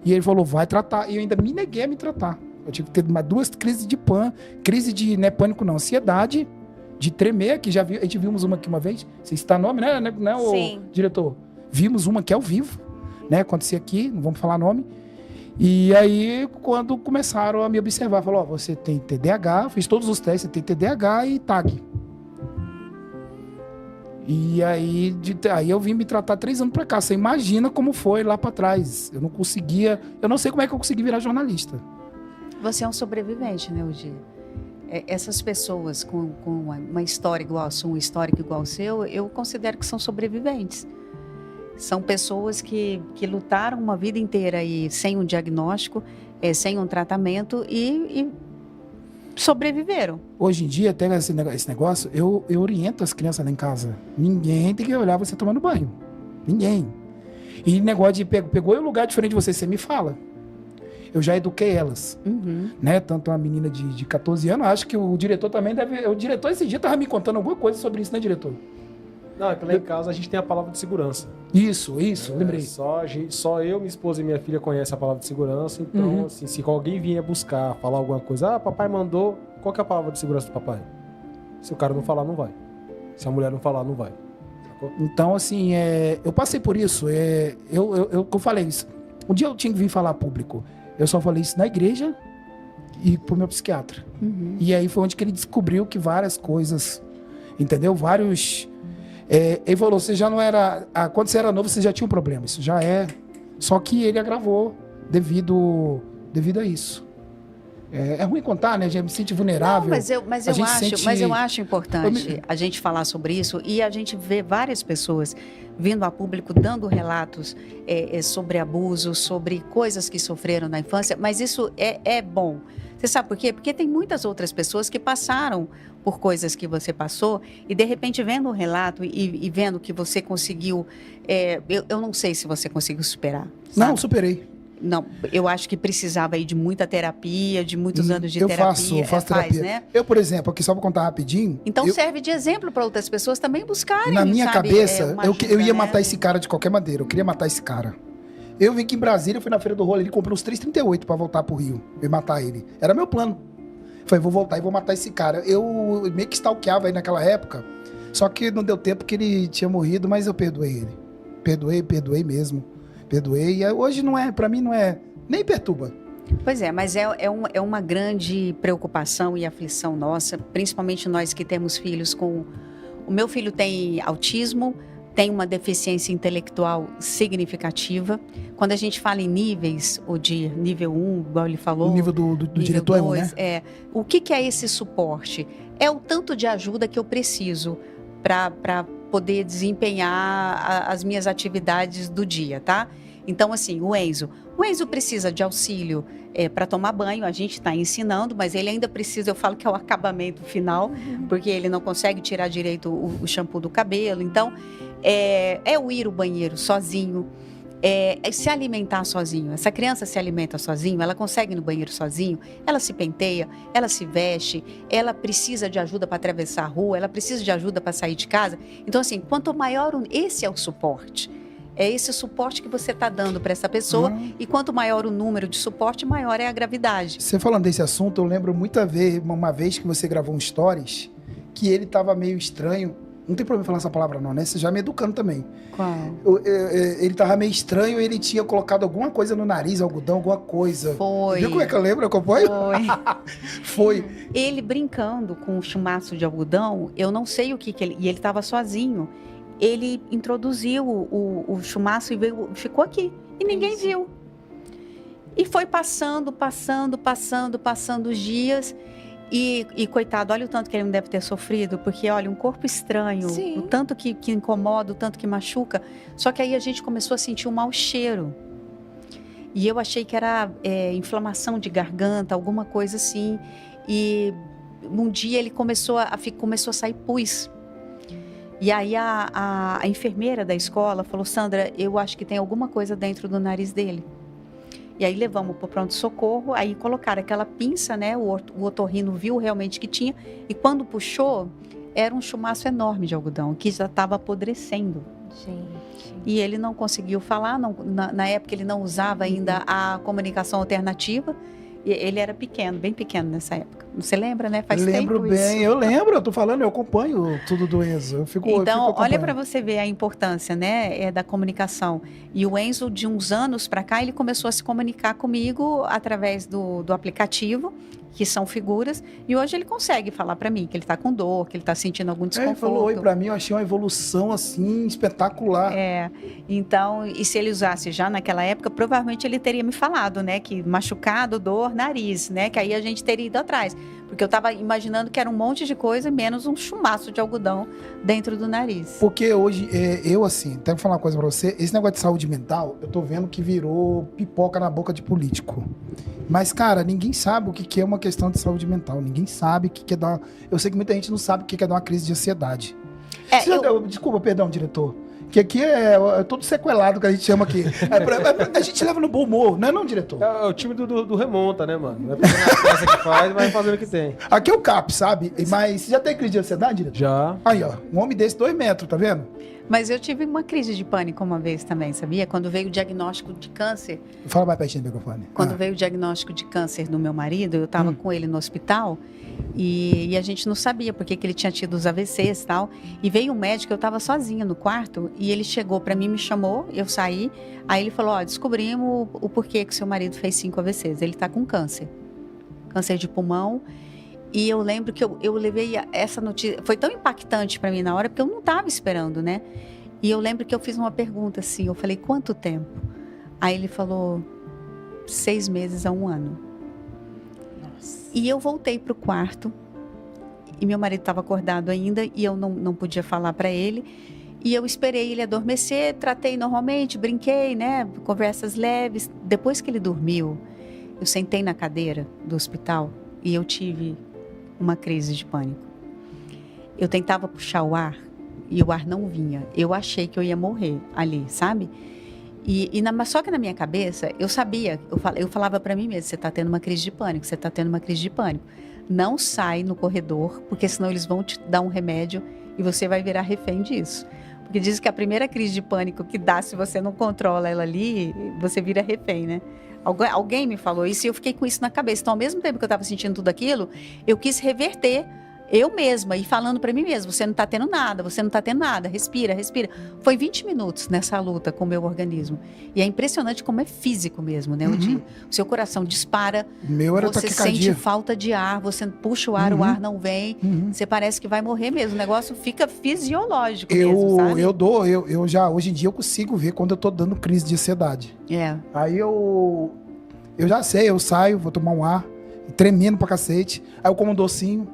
E ele falou, vai tratar. E eu ainda me neguei a me tratar. Eu tive que ter 2 crises de não é pânico não, ansiedade, de tremer, que a gente vimos uma aqui uma vez, você cita nome, né, Sim. o diretor? Vimos uma que é ao vivo, né, acontecia aqui, não vamos falar nome. E aí, quando começaram a me observar, falou, você tem TDAH, fiz todos os testes, você tem TDAH e TAG. E aí eu vim me tratar 3 anos pra cá. Você imagina como foi lá pra trás. Eu não sei como é que eu consegui virar jornalista. Você é um sobrevivente, né, Udi? Essas pessoas com uma história igual a sua, um histórico igual ao seu, eu considero que são sobreviventes. São pessoas que lutaram uma vida inteira aí sem um diagnóstico, sem um tratamento e sobreviveram. Hoje em dia, até esse negócio, eu oriento as crianças lá em casa. Ninguém tem que olhar você tomando banho. Ninguém. E negócio de pegou em um lugar diferente de você me fala. Eu já eduquei elas. Uhum. Né? Tanto uma menina de 14 anos, acho que o diretor também deve... O diretor esse dia estava me contando alguma coisa sobre isso, né, diretor? Não, é que lá em casa a gente tem a palavra de segurança. Isso, lembrei. Só eu, minha esposa e minha filha conhecem a palavra de segurança. Então, assim, se alguém vier buscar, falar alguma coisa, papai mandou, qual que é a palavra de segurança do papai? Se o cara não falar, não vai. Se a mulher não falar, não vai. Sacou? Então, assim, eu passei por isso. Eu falei isso. Um dia eu tinha que vir falar público. Eu só falei isso na igreja e pro meu psiquiatra. E aí foi onde que ele descobriu que várias coisas, entendeu? Vários... ele falou, você já não era... quando você era novo, você já tinha um problema. Isso já é... Só que ele agravou devido a isso. É ruim contar, né? A gente me sente vulnerável. Não, mas eu acho importante a gente falar sobre isso e a gente vê várias pessoas vindo a público dando relatos sobre abuso, sobre coisas que sofreram na infância, mas isso é bom. Você sabe por quê? Porque tem muitas outras pessoas que passaram por coisas que você passou e, de repente, vendo um relato e vendo que você conseguiu... eu não sei se você conseguiu superar. Sabe? Não, superei. Não, eu acho que precisava aí de muita terapia, de muitos anos de terapia. Eu faço terapia. Né? Eu, por exemplo, aqui só para contar rapidinho. Então serve de exemplo para outras pessoas também buscarem. Na minha cabeça, eu ia matar né? esse cara de qualquer maneira. Eu queria matar esse cara. Eu vim aqui em Brasília, fui na Feira do Rolo, ele comprou uns 3,38 para voltar pro Rio e matar ele. Era meu plano. Falei, vou voltar e vou matar esse cara. Eu meio que stalkeava aí naquela época, só que não deu tempo que ele tinha morrido, mas eu perdoei ele. Perdoei mesmo. Perdoei. E hoje não é, para mim não é, nem perturba. Pois é, mas é uma grande preocupação e aflição nossa, principalmente nós que temos filhos com... O meu filho tem autismo, tem uma deficiência intelectual significativa. Quando a gente fala em níveis, ou de nível 1, igual ele falou... O nível do diretor 2, né? O que é esse suporte? É o tanto de ajuda que eu preciso para poder desempenhar as minhas atividades do dia, tá? Então, assim, o Enzo precisa de auxílio para tomar banho, a gente está ensinando, mas ele ainda precisa, eu falo que é o acabamento final, porque ele não consegue tirar direito o shampoo do cabelo. Então, o ir ao banheiro sozinho, se alimentar sozinho. Essa criança se alimenta sozinho, ela consegue ir no banheiro sozinho, ela se penteia, ela se veste, ela precisa de ajuda para atravessar a rua, ela precisa de ajuda para sair de casa. Então, assim, quanto maior, esse é o suporte. É esse suporte que você está dando para essa pessoa e quanto maior o número de suporte, maior é a gravidade. Você falando desse assunto, eu lembro uma vez que você gravou um stories que ele estava meio estranho. Não tem problema falar essa palavra não, né? Você já me educando também. Qual? Ele estava meio estranho, ele tinha colocado alguma coisa no nariz, algodão, alguma coisa. Foi. Viu como é que eu lembro? Eu acompanho? Foi. Ele brincando com um chumaço de algodão, eu não sei o que ele... E ele estava sozinho. Ele introduziu o chumaço e ficou aqui. E ninguém viu. E foi passando os dias. E coitado, olha o tanto que ele não deve ter sofrido. Porque, olha, um corpo estranho. Sim. O tanto que incomoda, o tanto que machuca. Só que aí a gente começou a sentir um mau cheiro. E eu achei que era inflamação de garganta, alguma coisa assim. E um dia ele começou a sair pus. E aí a enfermeira da escola falou, Sandra, eu acho que tem alguma coisa dentro do nariz dele. E aí levamos para o pronto-socorro, aí colocaram aquela pinça, né? O otorrino viu realmente que tinha. E quando puxou, era um chumaço enorme de algodão, que já estava apodrecendo. Gente. E ele não conseguiu falar, na época ele não usava ainda a comunicação alternativa. E ele era pequeno, bem pequeno nessa época. Você lembra, né? Faz lembro tempo bem, isso. eu lembro, eu tô falando, eu acompanho tudo do Enzo. Então, olha para você ver a importância, né, da comunicação. E o Enzo, de uns anos para cá, ele começou a se comunicar comigo através do aplicativo, que são figuras, e hoje ele consegue falar para mim que ele está com dor, que ele está sentindo algum desconforto. Ele falou oi para mim, eu achei uma evolução assim espetacular. Então, e se ele usasse já naquela época, provavelmente ele teria me falado, né, que machucado, dor, nariz, né, que aí a gente teria ido atrás. Porque eu estava imaginando que era um monte de coisa, menos um chumaço de algodão dentro do nariz. Porque hoje, eu assim, até vou falar uma coisa pra você, esse negócio de saúde mental, eu tô vendo que virou pipoca na boca de político. Mas, cara, ninguém sabe o que é uma questão de saúde mental. Ninguém sabe o que é dar... Eu sei que muita gente não sabe o que é dar uma crise de ansiedade. Desculpa, perdão, diretor. Que aqui é todo sequelado que a gente chama aqui. A gente leva no bom humor, não é não, diretor? É o time do remonta, né, mano? Não é porque a peça que faz, vai fazendo o que tem. Aqui é o CAP, sabe? Mas você já tem crise de ansiedade, diretor? Já. Aí, ó, um homem desse, 2 metros, tá vendo? Mas eu tive uma crise de pânico uma vez também, sabia? Quando veio o diagnóstico de câncer. Fala mais pertinho do microfone. Quando veio o diagnóstico de câncer do meu marido, eu estava com ele no hospital e a gente não sabia porque que ele tinha tido os AVCs e tal. E veio um médico, eu estava sozinha no quarto e ele chegou para mim, me chamou, eu saí. Aí ele falou, descobrimos o porquê que seu marido fez 5 AVCs. Ele está com câncer de pulmão. E eu lembro que eu levei essa notícia, foi tão impactante para mim na hora, porque eu não estava esperando, né? E eu lembro que eu fiz uma pergunta assim, eu falei, quanto tempo? Aí ele falou, 6 meses a 1 ano. Nossa. E eu voltei pro quarto, e meu marido estava acordado ainda, e eu não podia falar para ele. E eu esperei ele adormecer, tratei normalmente, brinquei, né? Conversas leves. Depois que ele dormiu, eu sentei na cadeira do hospital e eu tive uma crise de pânico. Eu tentava puxar o ar e o ar não vinha. Eu achei que eu ia morrer ali, sabe? Só que na minha cabeça, eu sabia, eu falava para mim mesma, você está tendo uma crise de pânico, você está tendo uma crise de pânico. Não sai no corredor, porque senão eles vão te dar um remédio e você vai virar refém disso. Porque dizem que a primeira crise de pânico que dá, se você não controla ela ali, você vira refém, né? Alguém me falou isso e eu fiquei com isso na cabeça. Então, ao mesmo tempo que eu estava sentindo tudo aquilo, eu quis reverter eu mesma e falando para mim mesma, você não está tendo nada, respira, respira. Foi 20 minutos nessa luta com o meu organismo. E é impressionante como é físico mesmo, né? O seu coração dispara, você sente falta de ar, você puxa o ar não vem, você parece que vai morrer mesmo. O negócio fica fisiológico mesmo, sabe? Eu já, hoje em dia, eu consigo ver quando eu tô dando crise de ansiedade. Aí eu já sei, eu saio, vou tomar um ar, tremendo pra cacete, aí eu como um docinho,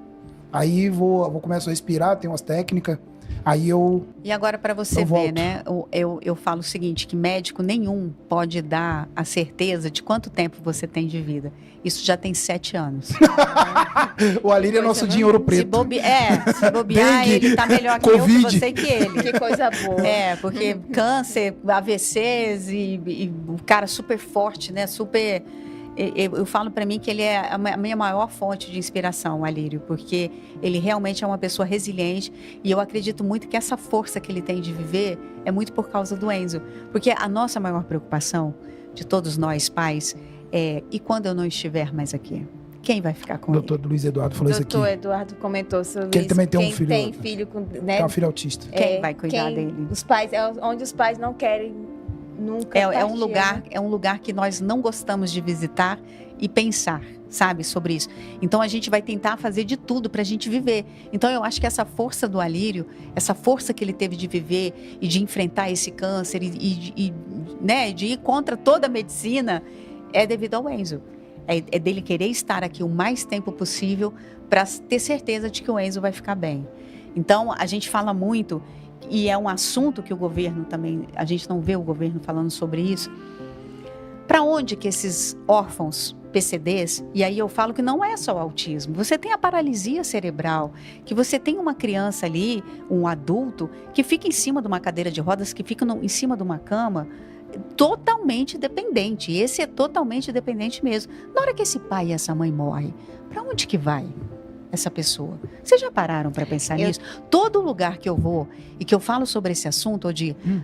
aí vou começar a respirar, tem umas técnicas, aí eu... E agora para você ver, né, eu falo o seguinte, que médico nenhum pode dar a certeza de quanto tempo você tem de vida. Isso já tem 7 anos. O Alírio é nosso dia em Ouro Preto. Se bobear, ele tá melhor que eu, que você e que ele. Que coisa boa. Porque câncer, AVCs e o cara super forte, né, super... Eu falo para mim que ele é a minha maior fonte de inspiração, o Alírio, porque ele realmente é uma pessoa resiliente e eu acredito muito que essa força que ele tem de viver é muito por causa do Enzo. Porque a nossa maior preocupação, de todos nós pais, e quando eu não estiver mais aqui? Quem vai ficar com ele? Doutor Luiz Eduardo falou isso aqui. Doutor Eduardo comentou sobre que ele também tem quem um filho. Tem filho com, né? Tem um filho autista. Quem vai cuidar dele? Os pais, onde os pais não querem nunca é um lugar que nós não gostamos de visitar e pensar, sabe, sobre isso. Então a gente vai tentar fazer de tudo para a gente viver. Então eu acho que essa força do Alírio, essa força que ele teve de viver e de enfrentar esse câncer né, de ir contra toda a medicina, é devido ao Enzo. É dele querer estar aqui o mais tempo possível para ter certeza de que o Enzo vai ficar bem. Então a gente fala muito, e é um assunto que o governo também, a gente não vê o governo falando sobre isso. Para onde que esses órfãos PCDs, e aí eu falo que não é só o autismo, você tem a paralisia cerebral, que você tem uma criança ali, um adulto, que fica em cima de uma cadeira de rodas, que fica em cima de uma cama, totalmente dependente. Esse é totalmente dependente mesmo. Na hora que esse pai e essa mãe morrem, para onde que vai essa pessoa? Vocês já pararam para pensar nisso? Todo lugar que eu vou e que eu falo sobre esse assunto,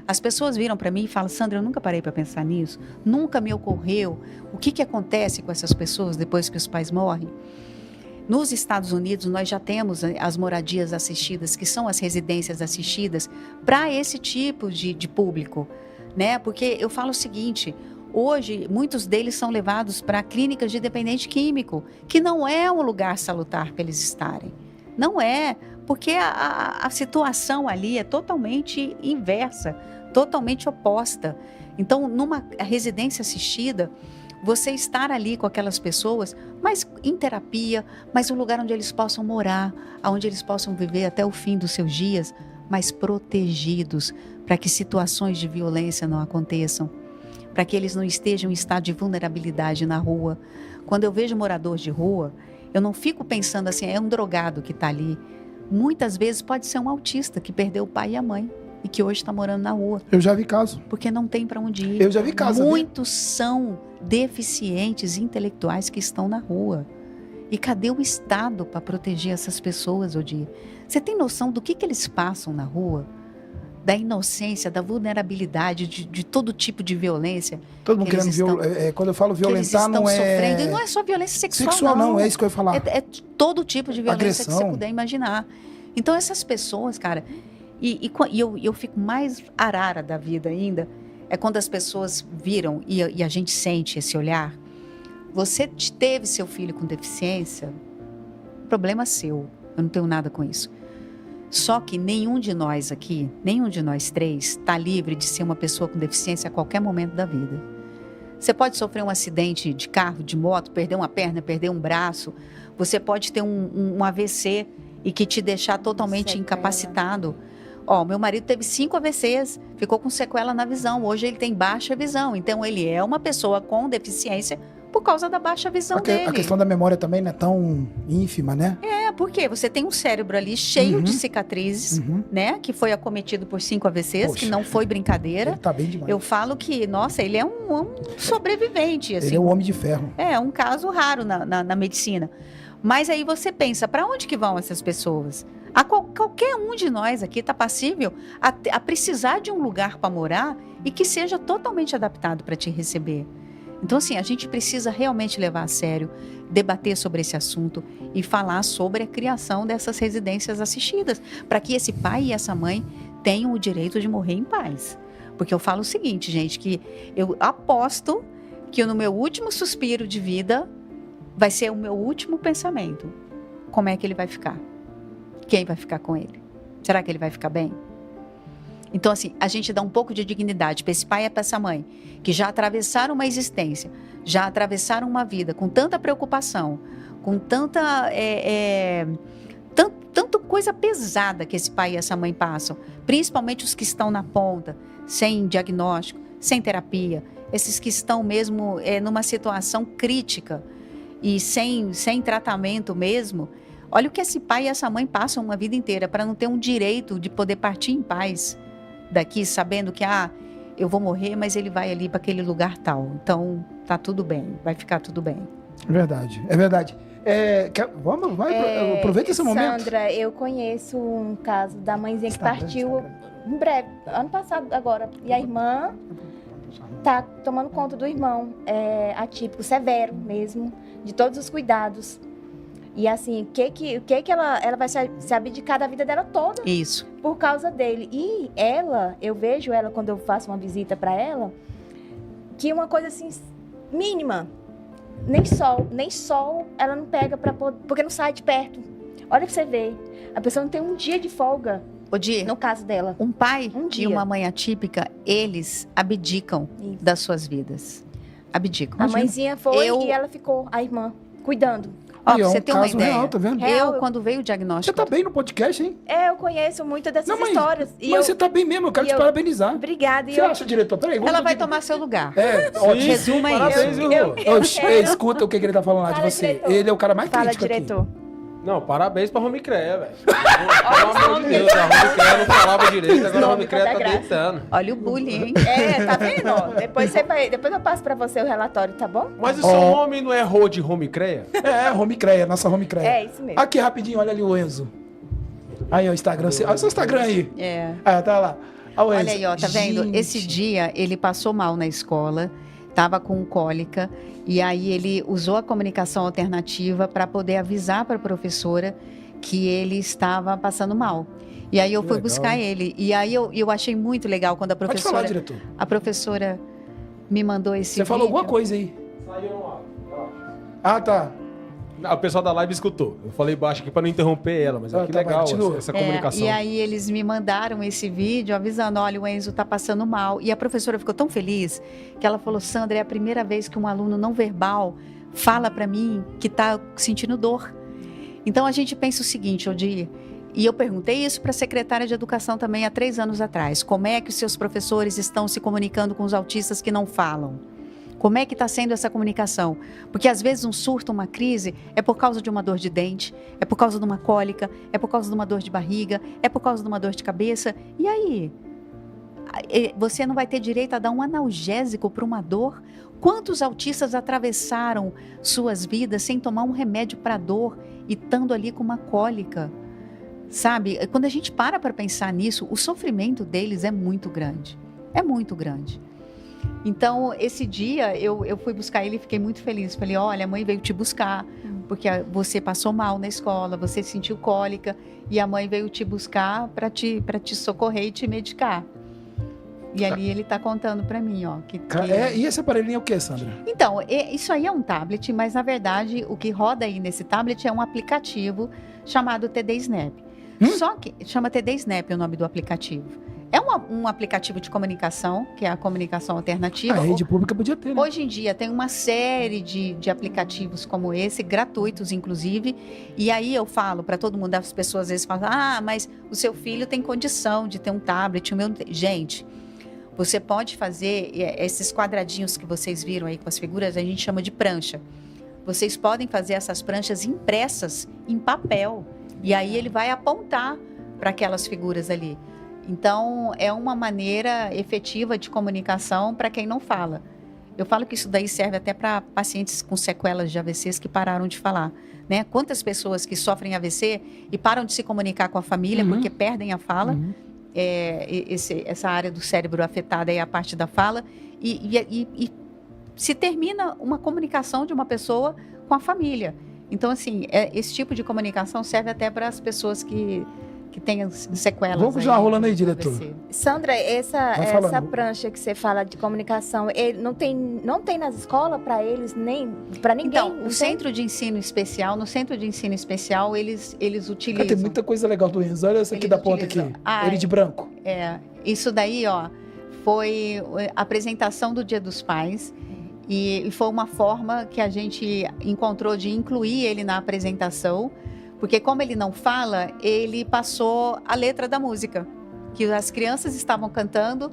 as pessoas viram para mim e falam, Sandra, eu nunca parei para pensar nisso, nunca me ocorreu o que acontece com essas pessoas depois que os pais morrem. Nos Estados Unidos, nós já temos as moradias assistidas, que são as residências assistidas, para esse tipo de público, né? Porque eu falo o seguinte, hoje, muitos deles são levados para clínicas de dependente químico, que não é um lugar salutar para eles estarem. Não é, porque a situação ali é totalmente inversa, totalmente oposta. Então, numa residência assistida, você estar ali com aquelas pessoas, mas em terapia, mas um lugar onde eles possam morar, onde eles possam viver até o fim dos seus dias, mas protegidos, para que situações de violência não aconteçam, para que eles não estejam em estado de vulnerabilidade na rua. Quando eu vejo morador de rua, eu não fico pensando assim, é um drogado que está ali. Muitas vezes pode ser um autista que perdeu o pai e a mãe. e que hoje está morando na rua, Eu já vi caso. porque não tem para onde ir. Eu já vi caso. Muitos são deficientes intelectuais que estão na rua. E cadê o Estado para proteger essas pessoas, Odir? Você tem noção do que eles passam na rua? Da inocência, da vulnerabilidade, de todo tipo de violência. Todo mundo que eles querendo quando eu falo que eles violentar, estão não é sofrendo. E não é só violência sexual, não, é isso que eu ia falar. É todo tipo de violência que você Agressão. puder imaginar. Então, essas pessoas, cara... E eu fico mais arara da vida ainda, é quando as pessoas viram e a gente sente esse olhar. Você teve seu filho com deficiência, problema seu. Eu não tenho nada com isso. Só que nenhum de nós aqui, nenhum de nós três, está livre de ser uma pessoa com deficiência a qualquer momento da vida. Você pode sofrer um acidente de carro, de moto, perder uma perna, perder um braço. Você pode ter um AVC e que te deixar totalmente Sequela. incapacitado. Ó, meu marido teve 5 AVCs, ficou com sequela na visão. Hoje ele tem baixa visão. Então, ele é uma pessoa com deficiência por causa da baixa visão dele. A questão da memória também não é tão ínfima, né? É, porque você tem um cérebro ali cheio de cicatrizes, Uhum. né? Que foi acometido por 5 AVCs, Poxa. que não foi brincadeira. Ele tá bem demais. Eu falo que, nossa, ele é um sobrevivente, assim. Ele é um homem de ferro. É um caso raro na medicina. Mas aí você pensa, para onde que vão essas pessoas? Qualquer um de nós aqui está passível a precisar de um lugar para morar e que seja totalmente adaptado para te receber. Então, assim, a gente precisa realmente levar a sério, debater sobre esse assunto e falar sobre a criação dessas residências assistidas, para que esse pai e essa mãe tenham o direito de morrer em paz. Porque eu falo o seguinte, gente, que eu aposto que no meu último suspiro de vida vai ser o meu último pensamento. Como é que ele vai ficar? Quem vai ficar com ele? Será que ele vai ficar bem? Então, assim, a gente dá um pouco de dignidade para esse pai e para essa mãe, que já atravessaram uma existência, já atravessaram uma vida com tanta preocupação, com tanta tanto coisa pesada que esse pai e essa mãe passam, principalmente os que estão na ponta, sem diagnóstico, sem terapia, esses que estão mesmo numa situação crítica e sem tratamento mesmo. Olha o que esse pai e essa mãe passam uma vida inteira para não ter um direito de poder partir em paz daqui, sabendo que eu vou morrer, mas ele vai ali para aquele lugar tal. Então, tá tudo bem, vai ficar tudo bem. É verdade. Aproveita esse momento. Sandra, eu conheço um caso da mãezinha que partiu em breve, ano passado agora. E a irmã tá tomando conta do irmão, atípico, severo mesmo, de todos os cuidados. E assim, o que ela vai se abdicar da vida dela toda Isso. por causa dele. E eu vejo ela quando eu faço uma visita para ela, que uma coisa assim, mínima. Nem sol ela não pega porque não sai de perto. Olha pra você ver. A pessoa não tem um dia de folga, Odir, no caso dela. um pai Um e dia. uma mãe atípica, eles abdicam Isso. das suas vidas. Abdicam. A mãezinha foi Eu- e ela ficou, a irmã, cuidando. Ó, Aí, pra é você um ter uma caso ideia. real, tá vendo? Real. Quando veio o Você diagnóstico... tá bem no podcast, hein? Eu conheço muitas dessas Não, mas- histórias. E Mas você tá bem mesmo, eu quero e te eu- parabenizar. Obrigada. Você acha, diretor? Peraí, vamos Ela vai dividir. tomar seu lugar. Ótimo. Resuma isso. Parabéns, viu, Rô? Escuta o que ele tá falando lá de Fala, você. diretor. Ele é o cara mais Fala, crítico diretor. Não, parabéns pra Romicrea, velho. Pelo amor de Deus, a Romicrea não falava direito, agora a Nome Romicrea da tá graça. deitando. Olha o bullying, hein? Tá vendo? Ó, depois eu passo pra você o relatório, tá bom? Mas o seu nome não é Rô de Romicrea? aqui. Romicreia, nossa Romicreia. É, isso mesmo. Aqui, rapidinho, olha ali o Enzo. Aí, ó, o Instagram. Olha o seu Instagram aí. É. Tá lá. Olha o Enzo. Olha aí, ó, tá vendo? Gente. Esse dia ele passou mal na escola, tava com cólica, e aí ele usou a comunicação alternativa para poder avisar para a professora que ele estava passando mal. E aí eu fui Legal. buscar ele. E aí eu achei muito legal quando Pode falar, diretor. a professora me mandou esse Você vídeo. falou alguma coisa aí. Saiu no ar, Tá. O pessoal da live escutou. Eu falei baixo aqui pra não interromper ela, mas Ah, que tá, vai, legal continua. essa comunicação. E aí eles me mandaram esse vídeo avisando, olha, o Enzo tá passando mal. E a professora ficou tão feliz que ela falou, Sandra, é a primeira vez que um aluno não verbal fala para mim que tá sentindo dor. Então a gente pensa o seguinte, Odir, e eu perguntei isso para a secretária de Educação também há 3 anos atrás, como é que os seus professores estão se comunicando com os autistas que não falam? Como é que está sendo essa comunicação? Porque às vezes um surto, uma crise, é por causa de uma dor de dente, é por causa de uma cólica, é por causa de uma dor de barriga, é por causa de uma dor de cabeça. E aí? Você não vai ter direito a dar um analgésico para uma dor? Quantos autistas atravessaram suas vidas sem tomar um remédio para dor e estando ali com uma cólica? Sabe? Quando a gente para pensar nisso, o sofrimento deles é muito grande. É muito grande. Então, esse dia, eu fui buscar ele e fiquei muito feliz. Falei, olha, a mãe veio te buscar, porque você passou mal na escola, você sentiu cólica, e a mãe veio te buscar para te socorrer e te medicar. E ali ele está contando para mim, ó. E esse aparelhinho é o que, Sandra? Então, isso aí é um tablet, mas na verdade o que roda aí nesse tablet é um aplicativo chamado TD Snap. Só que chama TD Snap o nome do aplicativo. É um aplicativo de comunicação, que é a comunicação alternativa. A rede pública podia ter, né? Hoje em dia tem uma série de aplicativos como esse, gratuitos inclusive, e aí eu falo para todo mundo, as pessoas às vezes falam, mas o seu filho tem condição de ter um tablet, o meu não tem. Gente, você pode fazer esses quadradinhos que vocês viram aí com as figuras, a gente chama de prancha. Vocês podem fazer essas pranchas impressas em papel, e aí ele vai apontar para aquelas figuras ali. Então, é uma maneira efetiva de comunicação para quem não fala. Eu falo que isso daí serve até para pacientes com sequelas de AVCs que pararam de falar, né? Quantas pessoas que sofrem AVC e param de se comunicar com a família porque perdem a fala. Essa área do cérebro afetada é a parte da fala. E se termina uma comunicação de uma pessoa com a família. Então, assim, esse tipo de comunicação serve até para as pessoas que tem sequelas. Vamos continuar rolando aí, diretor. Sandra, essa prancha que você fala de comunicação, não tem nas escolas para eles, nem para ninguém? Então, no centro de ensino especial, eles utilizam. Tem muita coisa legal do Enzo. Olha essa aqui da ponta aqui. Ele de branco. Isso daí, ó, foi a apresentação do Dia dos Pais. E foi uma forma que a gente encontrou de incluir ele na apresentação. Porque como ele não fala, ele passou a letra da música. Que as crianças estavam cantando,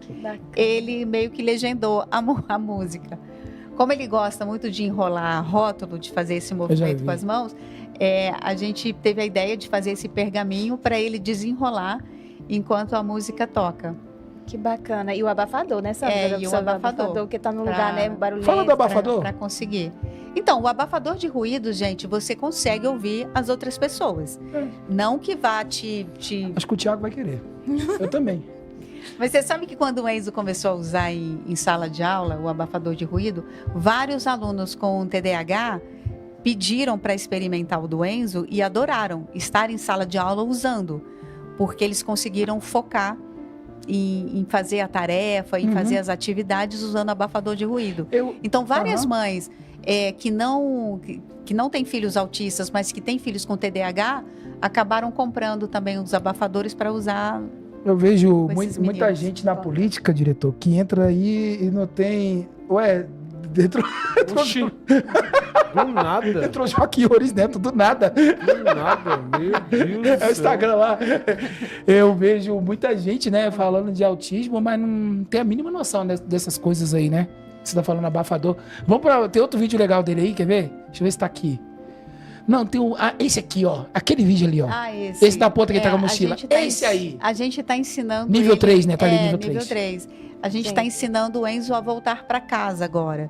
ele meio que legendou a música. Como ele gosta muito de enrolar rótulo, de fazer esse movimento com as mãos, a gente teve a ideia de fazer esse pergaminho para ele desenrolar enquanto a música toca. Que bacana. E o abafador, né, Sandra? E o abafador. Que está no lugar, né, barulhento. Fala do abafador. Para conseguir. Então, o abafador de ruído, gente, você consegue ouvir as outras pessoas. Não que vá te... Acho que o Thiago vai querer. Eu também. Mas você sabe que quando o Enzo começou a usar em sala de aula o abafador de ruído, vários alunos com TDAH pediram para experimentar o do Enzo e adoraram estar em sala de aula usando, porque eles conseguiram focar em fazer a tarefa, em fazer as atividades usando abafador de ruído. Então, várias mães que não têm filhos autistas, mas que têm filhos com TDAH, acabaram comprando também os abafadores para usar. Eu vejo muita gente na política, diretor, que entra aí e não tem... Oxi, do nada. Entrou Joaquim Ores Neto, do nada. Do nada, meu Deus do céu. É o Instagram lá. Eu vejo muita gente, né, falando de autismo, mas não tem a mínima noção dessas coisas aí, né? Você tá falando abafador. Tem outro vídeo legal dele aí, quer ver? Deixa eu ver se tá aqui. Não, tem esse aqui, ó. Aquele vídeo ali, ó. Esse da ponta que tá com a mochila. Esse aí. A gente tá ensinando... Nível 3, né? Tá ali nível 3. Nível 3. A gente está ensinando o Enzo a voltar para casa agora.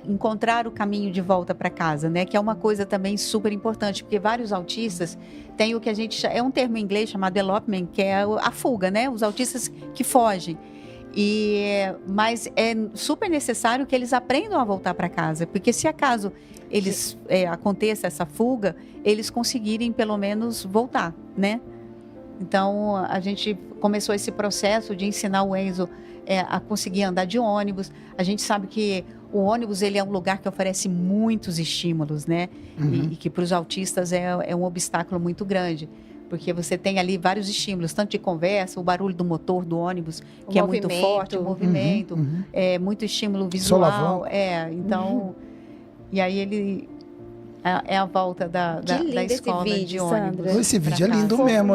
Encontrar o caminho de volta para casa, né? Que é uma coisa também super importante, porque vários autistas têm o que a gente chama, é um termo em inglês chamado elopement, que é a fuga, né? Os autistas que fogem. Mas é super necessário que eles aprendam a voltar para casa, porque se acaso aconteça essa fuga, eles conseguirem pelo menos voltar, né? Então, a gente começou esse processo de ensinar o Enzo a conseguir andar de ônibus. A gente sabe que o ônibus ele é um lugar que oferece muitos estímulos, né? E que para os autistas é um obstáculo muito grande. Porque você tem ali vários estímulos, tanto de conversa, o barulho do motor do ônibus, que é muito forte, o movimento, muito estímulo visual. Então... E aí ele... É a volta da escola vídeo, de ônibus. Sandra. Esse vídeo é lindo mesmo.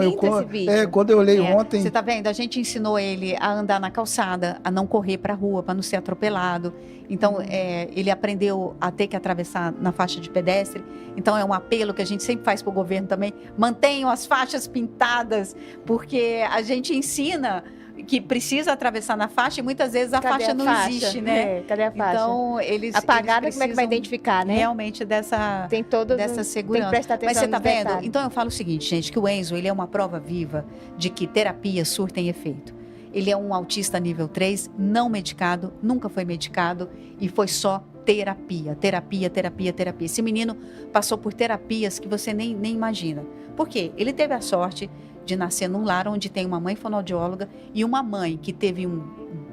Quando eu olhei ontem... Você tá vendo? A gente ensinou ele a andar na calçada, a não correr para a rua, para não ser atropelado. Então, ele aprendeu a ter que atravessar na faixa de pedestre. Então, é um apelo que a gente sempre faz para o governo também. Mantenham as faixas pintadas, porque a gente ensina que precisa atravessar na faixa e muitas vezes a Cadê faixa a não faixa? existe, né? Cadê a faixa? Então, eles apagada, eles como é que vai precisam identificar, né? realmente dessa Tem todas dessa tem segurança. que prestar atenção Mas você tá nos vendo? detalhes. Então eu falo o seguinte, gente, que o Enzo, ele é uma prova viva de que terapia surtem efeito. Ele é um autista nível 3, não medicado, nunca foi medicado e foi só terapia, terapia, terapia, terapia. Esse menino passou por terapias que você nem imagina. Por quê? Ele teve a sorte de nascer num lar onde tem uma mãe fonoaudióloga e uma mãe que teve um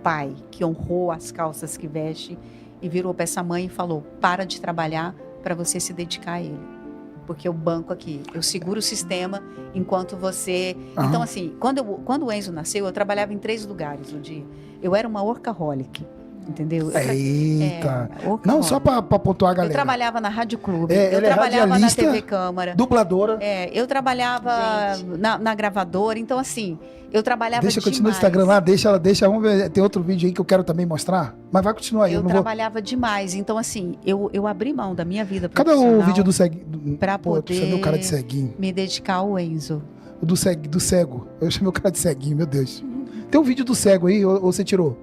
pai que honrou as calças que veste e virou para essa mãe e falou: para de trabalhar para você se dedicar a ele. Porque eu banco aqui, eu seguro o sistema enquanto você... Aham. Então, assim, quando o Enzo nasceu, eu trabalhava em 3 lugares no dia. Eu era uma workaholic, entendeu? Eita. Workaholic. Não, só pra pontuar a Eu galera. trabalhava na Rádio Clube, É, eu ela é trabalhava na radialista, TV Câmara, Dubladora. eu trabalhava Gente. na gravadora. Então, assim, eu trabalhava Deixa eu demais. continuar no Instagram lá, deixa. Vamos ver, tem outro vídeo aí que eu quero também mostrar. Mas vai continuar aí, eu Eu não vou... trabalhava demais. Então, assim, eu abri mão da minha vida Cadê profissional o vídeo do ceguinho? pra Pô, tu chamei o cara de poder- ceguinho. me dedicar ao Enzo. O do cego. Eu chamei o cara de ceguinho, meu Deus. Tem um vídeo do cego aí, ou você tirou?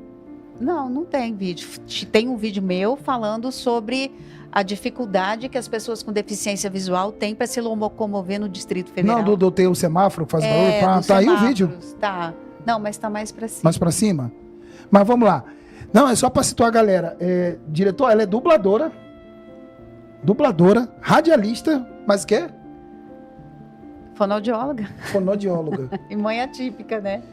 Não tem vídeo. Tem um vídeo meu falando sobre a dificuldade que as pessoas com deficiência visual têm para se locomover no Distrito Federal. Não, do tem o semáforo que faz barulho. Pá, dos tá aí o vídeo. semáforos, Tá. Não, mas tá mais para cima. Mais pra cima? Mas vamos lá. Não, é só pra situar a galera. Diretor, ela é dubladora. Radialista, mas o quê? Fonoaudióloga. Fonodióloga. E mãe atípica, né?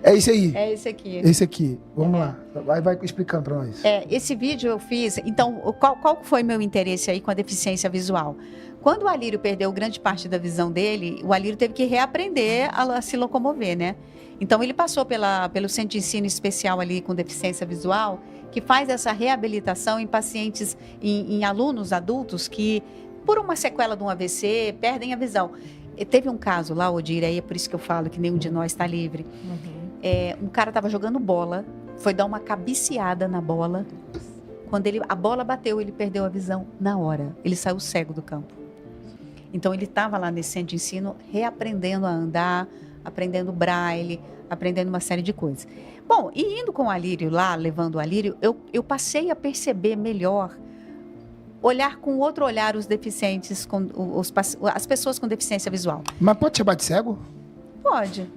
É esse aí. É esse aqui. Esse aqui. Vamos lá. Vai explicando pra nós. Esse vídeo eu fiz. Então, qual foi meu interesse aí com a deficiência visual? Quando o Alírio perdeu grande parte da visão dele, o Alírio teve que reaprender a se locomover, né? Então, ele passou pelo Centro de Ensino Especial ali com deficiência visual, que faz essa reabilitação em pacientes, em alunos adultos que, por uma sequela de um AVC, perdem a visão. E teve um caso lá, Odir, aí é por isso que eu falo que nenhum de nós está livre. Um cara estava jogando bola, foi dar uma cabeceada na bola. Quando a bola bateu, ele perdeu a visão na hora. Ele saiu cego do campo. Então, ele estava lá nesse centro de ensino reaprendendo a andar, aprendendo braille, aprendendo uma série de coisas. Bom, e indo com o Alírio lá, levando o Alírio, eu passei a perceber melhor, olhar com outro olhar os deficientes, as pessoas com deficiência visual. Mas pode chamar de cego? Pode.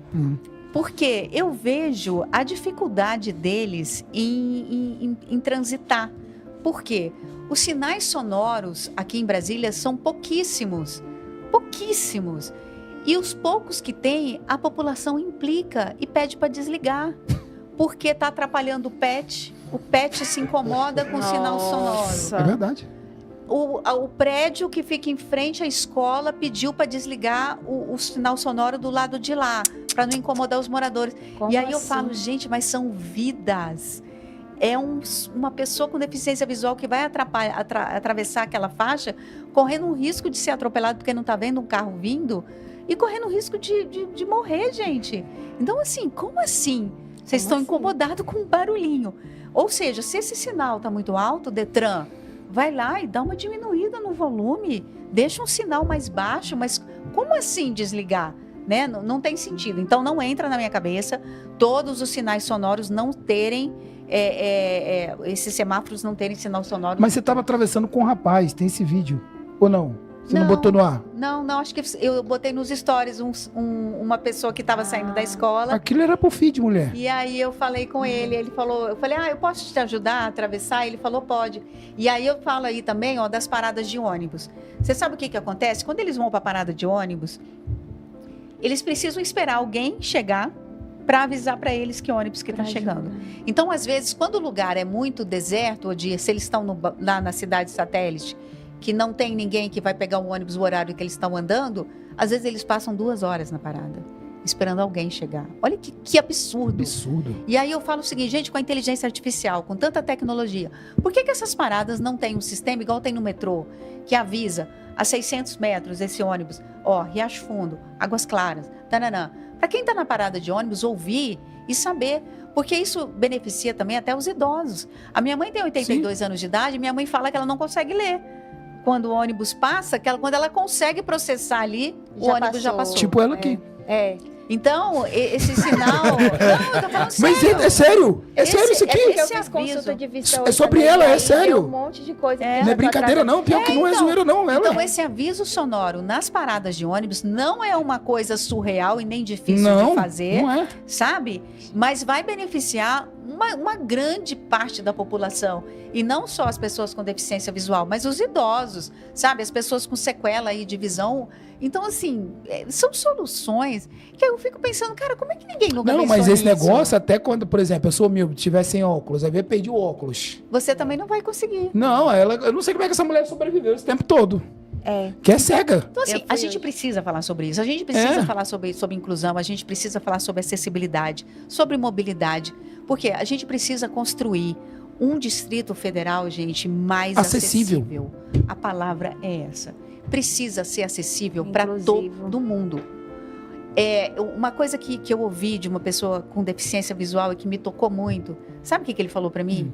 Porque eu vejo a dificuldade deles em transitar. Por quê? Os sinais sonoros aqui em Brasília são pouquíssimos. Pouquíssimos. E os poucos que tem, a população implica e pede para desligar. Porque está atrapalhando o PET. O PET se incomoda com o sinal sonoro. É verdade. O prédio que fica em frente à escola pediu para desligar o sinal sonoro do lado de lá, para não incomodar os moradores. Como E aí eu assim? falo, gente, mas são vidas. Uma pessoa com deficiência visual que vai atravessar aquela faixa, correndo um risco de ser atropelado porque não está vendo um carro vindo e correndo um risco de morrer, gente. Então, assim, como assim? Vocês estão incomodados com um barulhinho. Ou seja, se esse sinal está muito alto, Detran, vai lá e dá uma diminuída no volume, deixa um sinal mais baixo, mas como assim desligar? Né? Não tem sentido. Então, não entra na minha cabeça todos os sinais sonoros não terem, esses semáforos não terem sinal sonoro. Mas você estava atravessando com um rapaz, tem esse vídeo. Ou não? Você não Não. botou no ar? Não, acho que eu botei nos stories uma pessoa que estava saindo da escola. Aquilo era pro feed, mulher. E aí eu falei com ele falou, eu falei, eu posso te ajudar a atravessar? Ele falou, pode. E aí eu falo aí também, das paradas de ônibus. Você sabe o que acontece? Quando eles vão para a parada de ônibus, eles precisam esperar alguém chegar para avisar para eles que ônibus que está chegando. Então, às vezes, quando o lugar é muito deserto, se eles estão lá na cidade satélite, que não tem ninguém que vai pegar o ônibus o horário que eles estão andando, às vezes eles passam 2 horas na parada, esperando alguém chegar. Olha que absurdo. Absurdo. E aí eu falo o seguinte, gente, com a inteligência artificial, com tanta tecnologia, por que essas paradas não têm um sistema igual tem no metrô, que avisa a 600 metros esse ônibus, Riacho Fundo, Águas Claras, tananã. Para quem está na parada de ônibus, ouvir e saber, porque isso beneficia também até os idosos. A minha mãe tem 82 anos de idade, minha mãe fala que ela não consegue ler. Quando o ônibus passa, quando ela consegue processar ali, o ônibus já passou. Tipo ela aqui. Então, esse sinal... Não, eu tô falando Mas sério. é sério? É sério isso É porque aqui? eu Esse fiz consulta aviso. de vista É hoje sobre também, ela, e é aí sério. Um monte de coisa. que É. já Não é tô brincadeira atrasada. não, pior que não é então. zoeira não. Ela Então, esse aviso sonoro nas paradas de ônibus não é uma coisa surreal e nem difícil não, de fazer, não é. sabe? Mas vai beneficiar uma grande parte da população. E não só as pessoas com deficiência visual, mas os idosos, sabe? As pessoas com sequela aí de visão. Então, assim, são soluções que eu fico pensando, cara, como é que ninguém nunca Não, pensou mas esse nisso? negócio, até quando, por exemplo, eu sou míope, tiver sem óculos, aí eu perdi o óculos. Você também não vai conseguir. Não, eu não sei como é que essa mulher sobreviveu esse tempo todo. É. Que é cega. Então, assim, Eu fui a gente hoje. precisa falar sobre isso. A gente precisa É. falar sobre inclusão, a gente precisa falar sobre acessibilidade, sobre mobilidade. Porque a gente precisa construir um Distrito Federal, gente, mais Acessível. acessível. A palavra é essa. Precisa ser acessível para Inclusivo. todo mundo. Uma coisa que eu ouvi de uma pessoa com deficiência visual e que me tocou muito, sabe o que ele falou para mim?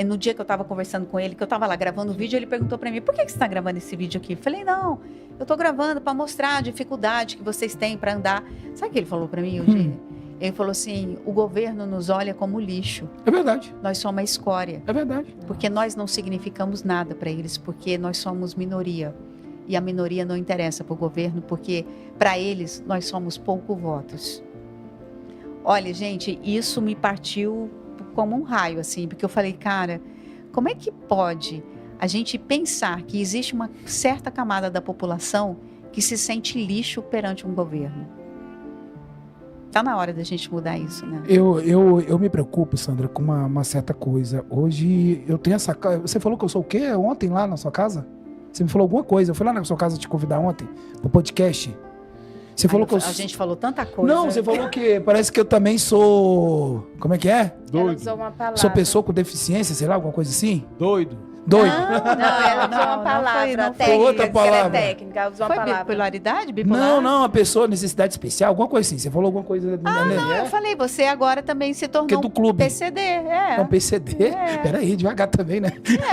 No dia que eu estava conversando com ele, que eu estava lá gravando o vídeo, ele perguntou para mim, por que você está gravando esse vídeo aqui? Eu falei, não, eu estou gravando para mostrar a dificuldade que vocês têm para andar. Sabe o que ele falou para mim hoje? Ele falou assim, o governo nos olha como lixo, É verdade, nós somos uma escória, é verdade. porque nós não significamos nada para eles, porque nós somos minoria. E a minoria não interessa para o governo, porque para eles nós somos pouco votos. Olha, gente, isso me partiu como um raio, assim, porque eu falei, cara, como é que pode a gente pensar que existe uma certa camada da população que se sente lixo perante um governo? Tá na hora da gente mudar isso, né? Eu me preocupo, Sandra, com uma certa coisa. Hoje eu tenho essa... Você falou que eu sou o quê ontem lá na sua casa? Você me falou alguma coisa. Eu fui lá na sua casa te convidar ontem pro podcast. Você falou que eu... A gente falou tanta coisa. Não, você falou que parece que eu também sou... Como é que é? Ela usou uma palavra. Sou pessoa com deficiência, sei lá, alguma coisa assim? Doido. Doido. Não, ela usou uma palavra não foi técnica. outra que ela é palavra. técnica, ela usou uma Foi palavra. bipolaridade? Bipolar? Não, a pessoa, necessidade especial, alguma coisa assim. Você falou alguma coisa... Não, eu falei, você agora também se tornou Que é do clube. PCD, É um PCD? É. Peraí, devagar também, né?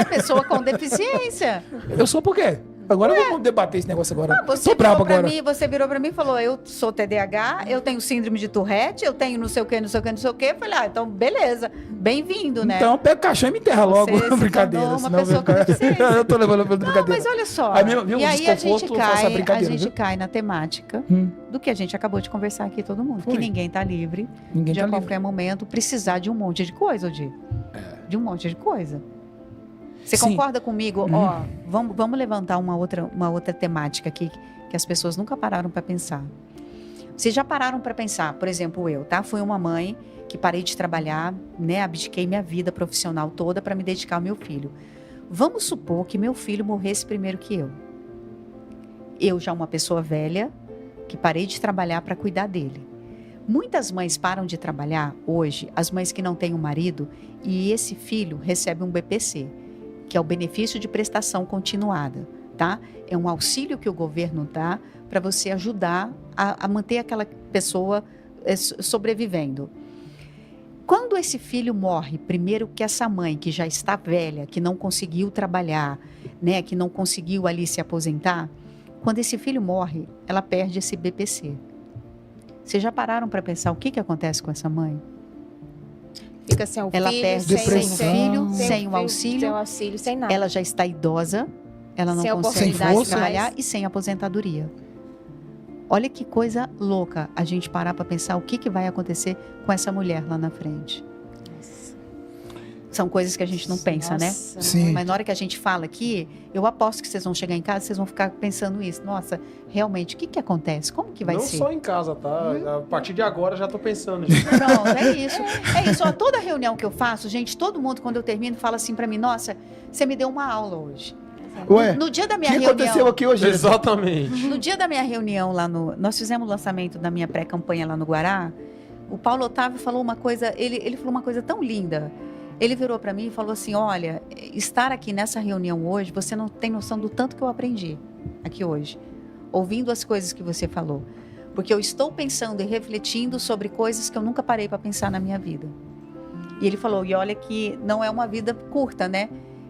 pessoa com deficiência. Eu sou por quê? Agora vamos debater esse negócio agora. Você Tô brabo virou pra agora. mim, você virou pra mim e falou, eu sou TDAH, eu tenho síndrome de Tourette, eu tenho não sei o que, não sei o que, não sei o que. Eu falei, então beleza, bem-vindo, né? Então pega o caixão e me enterra logo. Você se Brincadeira. tornou uma senão pessoa vai com ficar- deficiência. Eu tô levando pra Não, brincadeira. mas olha só, Aí meu e aí a gente desconforto, eu faço a cai, brincadeira, viu? cai na temática Hum, do que a gente acabou de conversar aqui todo mundo, Foi. que ninguém tá livre ninguém de tá a livre. qualquer momento precisar de um monte de coisa, Odir. De um monte de coisa. Você Sim. concorda comigo? Ó, vamos levantar uma outra temática aqui que as pessoas nunca pararam para pensar. Vocês já pararam para pensar, por exemplo, eu, tá? Fui uma mãe que parei de trabalhar, né? Abdiquei minha vida profissional toda para me dedicar ao meu filho. Vamos supor que meu filho morresse primeiro que eu. Eu já uma pessoa velha que parei de trabalhar para cuidar dele. Muitas mães param de trabalhar hoje, as mães que não têm um marido, e esse filho recebe um BPC, que é o benefício de prestação continuada, tá? É um auxílio que o governo dá para você ajudar a manter aquela pessoa sobrevivendo. Quando esse filho morre, primeiro que essa mãe que já está velha, que não conseguiu trabalhar, né, que não conseguiu ali se aposentar, quando esse filho morre, ela perde esse BPC. Vocês já pararam para pensar o que acontece com essa mãe? Fica sem o Ela filho, perde sem o filho, sem o filho, auxílio. sem o auxílio, sem nada. Ela já está idosa, ela não Sem consegue oportunidade mais Sem trabalhar e sem aposentadoria. Olha que coisa louca a gente parar para pensar o que vai acontecer com essa mulher lá na frente. São coisas que a gente não pensa, né? Nossa. Sim. Mas na hora que a gente fala aqui, eu aposto que vocês vão chegar em casa, vocês vão ficar pensando isso. Nossa, realmente, o que acontece? Como que vai Não ser? só em casa, tá? A partir de agora já tô pensando. Gente. Pronto, é isso. É isso. Ó, toda reunião que eu faço, gente, todo mundo, quando eu termino, fala assim para mim, nossa, você me deu uma aula hoje. Ué, No dia da o minha que reunião... aconteceu aqui hoje? Exatamente. No dia da minha reunião lá no... Nós fizemos o lançamento da minha pré-campanha lá no Guará. O Paulo Otávio falou uma coisa... Ele falou uma coisa tão linda. Ele virou para mim e falou assim, olha, estar aqui nessa reunião hoje, você não tem noção do tanto que eu aprendi aqui hoje. Ouvindo as coisas que você falou. Porque eu estou pensando e refletindo sobre coisas que eu nunca parei para pensar na minha vida. E ele falou, e olha que não é uma vida curta, né?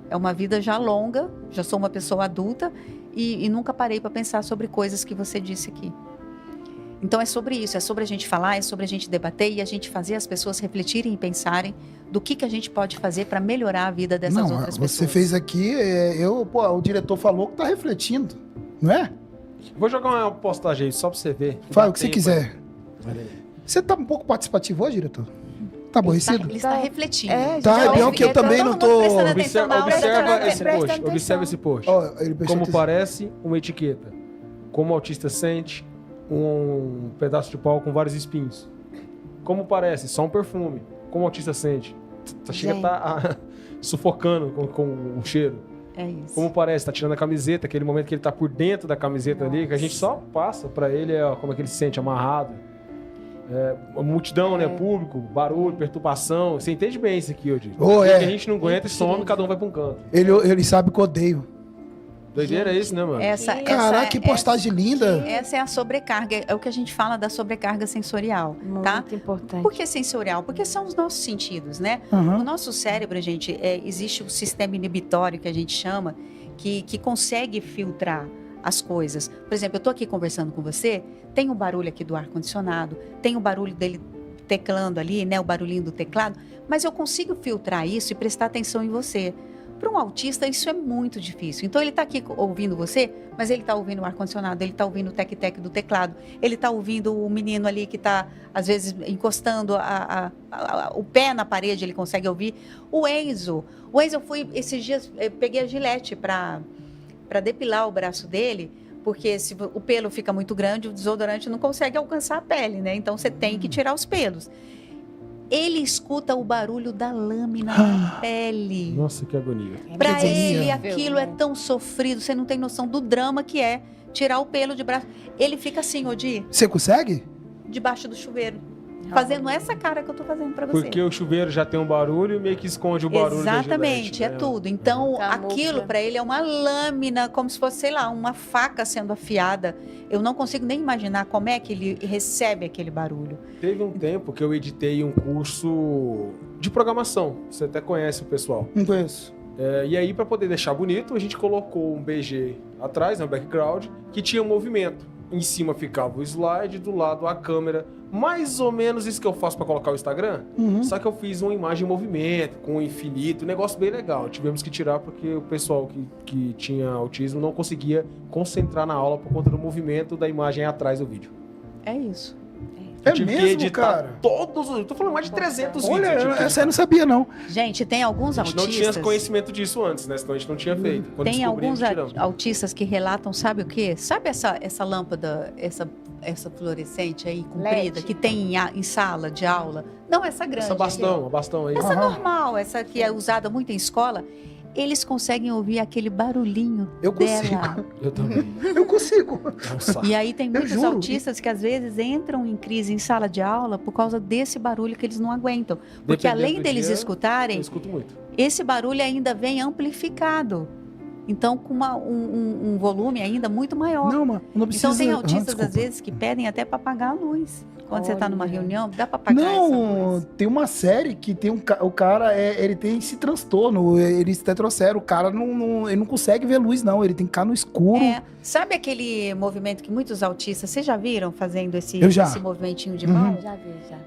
É uma vida já longa, já sou uma pessoa adulta e nunca parei para pensar sobre coisas que você disse aqui. Então é sobre isso, é sobre a gente falar, é sobre a gente debater e a gente fazer as pessoas refletirem e pensarem do que a gente pode fazer para melhorar a vida dessas outras pessoas. Você fez aqui, o diretor falou que tá refletindo, não é? Vou jogar uma postagem aí só pra você ver. Fala o que você quiser. Olha aí. Você tá um pouco participativo hoje, diretor? Tá aborrecido? Ele está refletindo. Tá, é pior que eu também não tô... Observa esse post. Ó, ele prestou Como atenção. parece uma etiqueta. Como o autista sente um pedaço de pau com vários espinhos. Como parece, só um perfume. Como o autista sente. Chega a tá sufocando com o cheiro. É isso. Como parece, tá tirando a camiseta, aquele momento que ele tá por dentro da camiseta ali, que a gente só passa pra ele, como é que ele se sente amarrado. A multidão, né, público, barulho, perturbação. Você entende bem isso aqui, Odir? Que a gente não aguenta e some, cada um vai pra um canto. Ele sabe que eu odeio. Doideira é isso, né, mano? Caraca, que postagem linda. Essa é a sobrecarga, é o que a gente fala da sobrecarga sensorial, tá? Muito importante. Por que sensorial? Porque são os nossos sentidos, né? Uhum. No nosso cérebro, gente, existe o sistema inibitório que a gente chama, que consegue filtrar as coisas. Por exemplo, eu tô aqui conversando com você, tem o barulho aqui do ar-condicionado, tem o barulho dele teclando ali, né? O barulhinho do teclado, mas eu consigo filtrar isso e prestar atenção em você. Para um autista, isso é muito difícil. Então, ele está aqui ouvindo você, mas ele está ouvindo o ar-condicionado, ele está ouvindo o tec-tec do teclado, ele está ouvindo o menino ali que está, às vezes, encostando o pé na parede, ele consegue ouvir. O Enzo, eu fui, esses dias, peguei a Gillette para depilar o braço dele, porque se o pelo fica muito grande, o desodorante não consegue alcançar a pele, né? Então, você tem que tirar os pelos. Ele escuta o barulho da lâmina na pele. Nossa, que agonia. Para Que ele, agonia. aquilo é tão sofrido, você não tem noção do drama que é tirar o pelo de braço. Ele fica assim, Odir, Você consegue? debaixo do chuveiro, fazendo essa cara que eu tô fazendo para você. Porque o chuveiro já tem um barulho e meio que esconde o barulho da Exatamente, Gillette, é né? tudo. Então, Camufla. aquilo para ele é uma lâmina, como se fosse, sei lá, uma faca sendo afiada. Eu não consigo nem imaginar como é que ele recebe aquele barulho. Teve um tempo que eu editei um curso de programação. Você até conhece o pessoal. Não conheço. E aí, para poder deixar bonito, a gente colocou um BG atrás, um background, que tinha um movimento. Em cima ficava o slide, do lado a câmera. Mais ou menos isso que eu faço para colocar o Instagram. Uhum. Só que eu fiz uma imagem em movimento, com o infinito, um negócio bem legal. Tivemos que tirar porque o pessoal que tinha autismo não conseguia concentrar na aula por conta do movimento da imagem atrás do vídeo. É isso. É Eu tive que mesmo, editar cara? todos os... Eu tô falando mais de 300 vídeos. Olha, eu tive que essa aí eu não sabia, não. Gente, tem alguns A gente não autistas... tinha conhecimento disso antes, né? Senão a gente não tinha feito. Quando Tem descobrimos, alguns tiramos. autistas que relatam, sabe o quê? Sabe essa lâmpada, essa fluorescente aí, comprida, LED. que tem em sala de aula? Não, essa grande. Essa bastão aí. Essa Aham. normal, essa que é usada muito em escola. Eles conseguem ouvir aquele barulhinho Eu dela. Eu também. Eu consigo. É um saco. E aí tem muitos juro. autistas que às vezes entram em crise em sala de aula por causa desse barulho que eles não aguentam. Porque Dependendo além do deles dia, Eu escutarem, escuto muito. esse barulho ainda vem amplificado. Então, com um volume ainda muito maior. Não, mano, não precisa... Então, tem Ah, autistas, desculpa. às vezes, que pedem até para apagar a luz. Quando você está numa Olha. reunião, dá para apagar essa Não, luz. tem uma série que tem o cara, ele tem esse transtorno, eles até trouxeram, o cara ele não consegue ver luz, não, ele tem que ficar no escuro. Sabe aquele movimento que muitos autistas, vocês já viram fazendo esse Eu já. movimentinho de Uhum. mão? Já vi, já.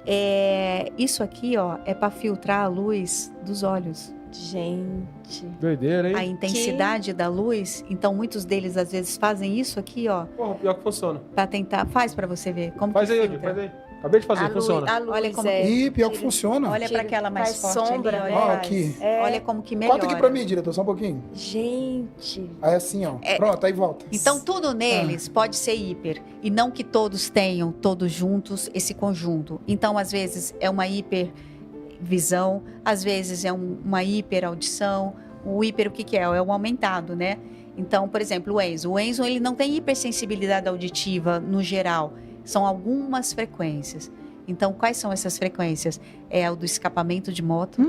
Isso aqui, ó, é para filtrar a luz dos olhos. Gente. Doideira, A hein? intensidade da luz. Então, muitos deles, às vezes, fazem isso aqui, ó, Porra, pior que funciona. para tentar... Faz para você ver como Faz que aí, filtra. Odir, faz aí. Acabei de fazer, funciona. A luz Olha como é... E pior que tira- funciona. Olha para aquela mais faz forte sombra, ali, né? olha. Ó, aqui. É. Olha como que melhora. Corta aqui pra mim, diretor, só um pouquinho. Gente. Aí assim, ó. Pronto, aí volta. Então, tudo neles pode ser hiper. E não que todos tenham, todos juntos, esse conjunto. Então, às vezes, é uma hipervisão, às vezes é uma hiperaudição. O hiper, o que que é? É um aumentado, né? Então, por exemplo, o Enzo. O Enzo, ele não tem hipersensibilidade auditiva no geral. São algumas frequências. Então, quais são essas frequências? É o do escapamento de moto,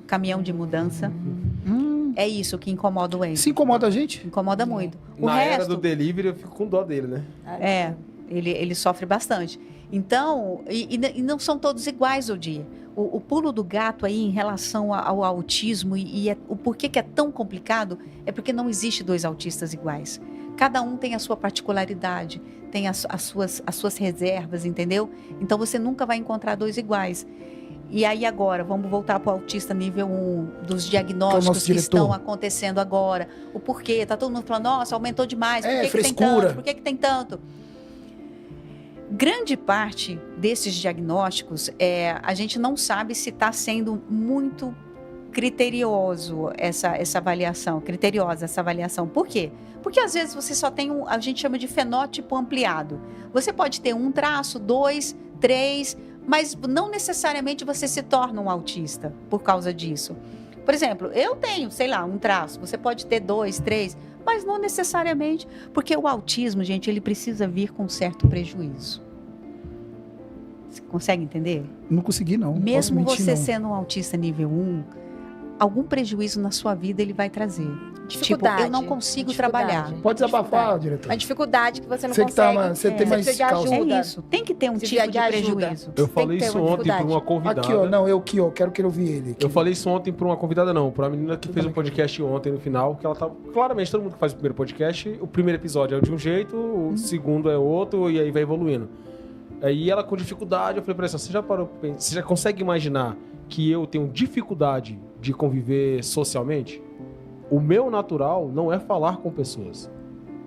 caminhão de mudança. É isso que incomoda o Enzo. Se incomoda a gente? Incomoda muito. O Na era resto, do delivery, eu fico com dó dele, né? ele sofre bastante. Então, e não são todos iguais ao dia. O pulo do gato aí em relação ao autismo o porquê que é tão complicado é porque não existe dois autistas iguais. Cada um tem a sua particularidade, tem as suas reservas, entendeu? Então você nunca vai encontrar dois iguais. E aí agora, vamos voltar para o autista nível 1, dos diagnósticos que estão acontecendo agora. O porquê, tá todo mundo falando, nossa, aumentou demais, por que tem tanto? Por que tem tanto? Grande parte desses diagnósticos, a gente não sabe se está sendo muito criterioso essa avaliação, criteriosa essa avaliação. Por quê? Porque às vezes você só tem a gente chama de fenótipo ampliado. Você pode ter um traço, 2, 3, mas não necessariamente você se torna um autista por causa disso. Por exemplo, eu tenho, sei lá, um traço, você pode ter 2, 3, mas não necessariamente, porque o autismo, gente, ele precisa vir com certo prejuízo. Você consegue entender? Não consegui, não. Mesmo Posso mentir, você não. sendo um autista nível 1, algum prejuízo na sua vida ele vai trazer. Tipo, eu não consigo trabalhar. Pode desabafar, diretor. Uma dificuldade que você não Você consegue. que tá, você tem mais precisa de causa. ajuda. É isso. Tem que ter um Se tipo de vier de ajuda. prejuízo. Eu Tem falei que ter isso uma ontem para dificuldade. uma convidada. Aqui, ó. Não, eu aqui, ó. Quero ouvir ele. Aqui. Eu falei isso ontem para uma convidada, não. Para uma menina que fez um podcast ontem no final, que ela tava... Claramente, todo mundo que faz o primeiro podcast, o primeiro episódio é de um jeito, o segundo é outro, e aí vai evoluindo. Aí ela com dificuldade, eu falei pra ela, você já consegue imaginar que eu tenho dificuldade de conviver socialmente? O meu natural não é falar com pessoas.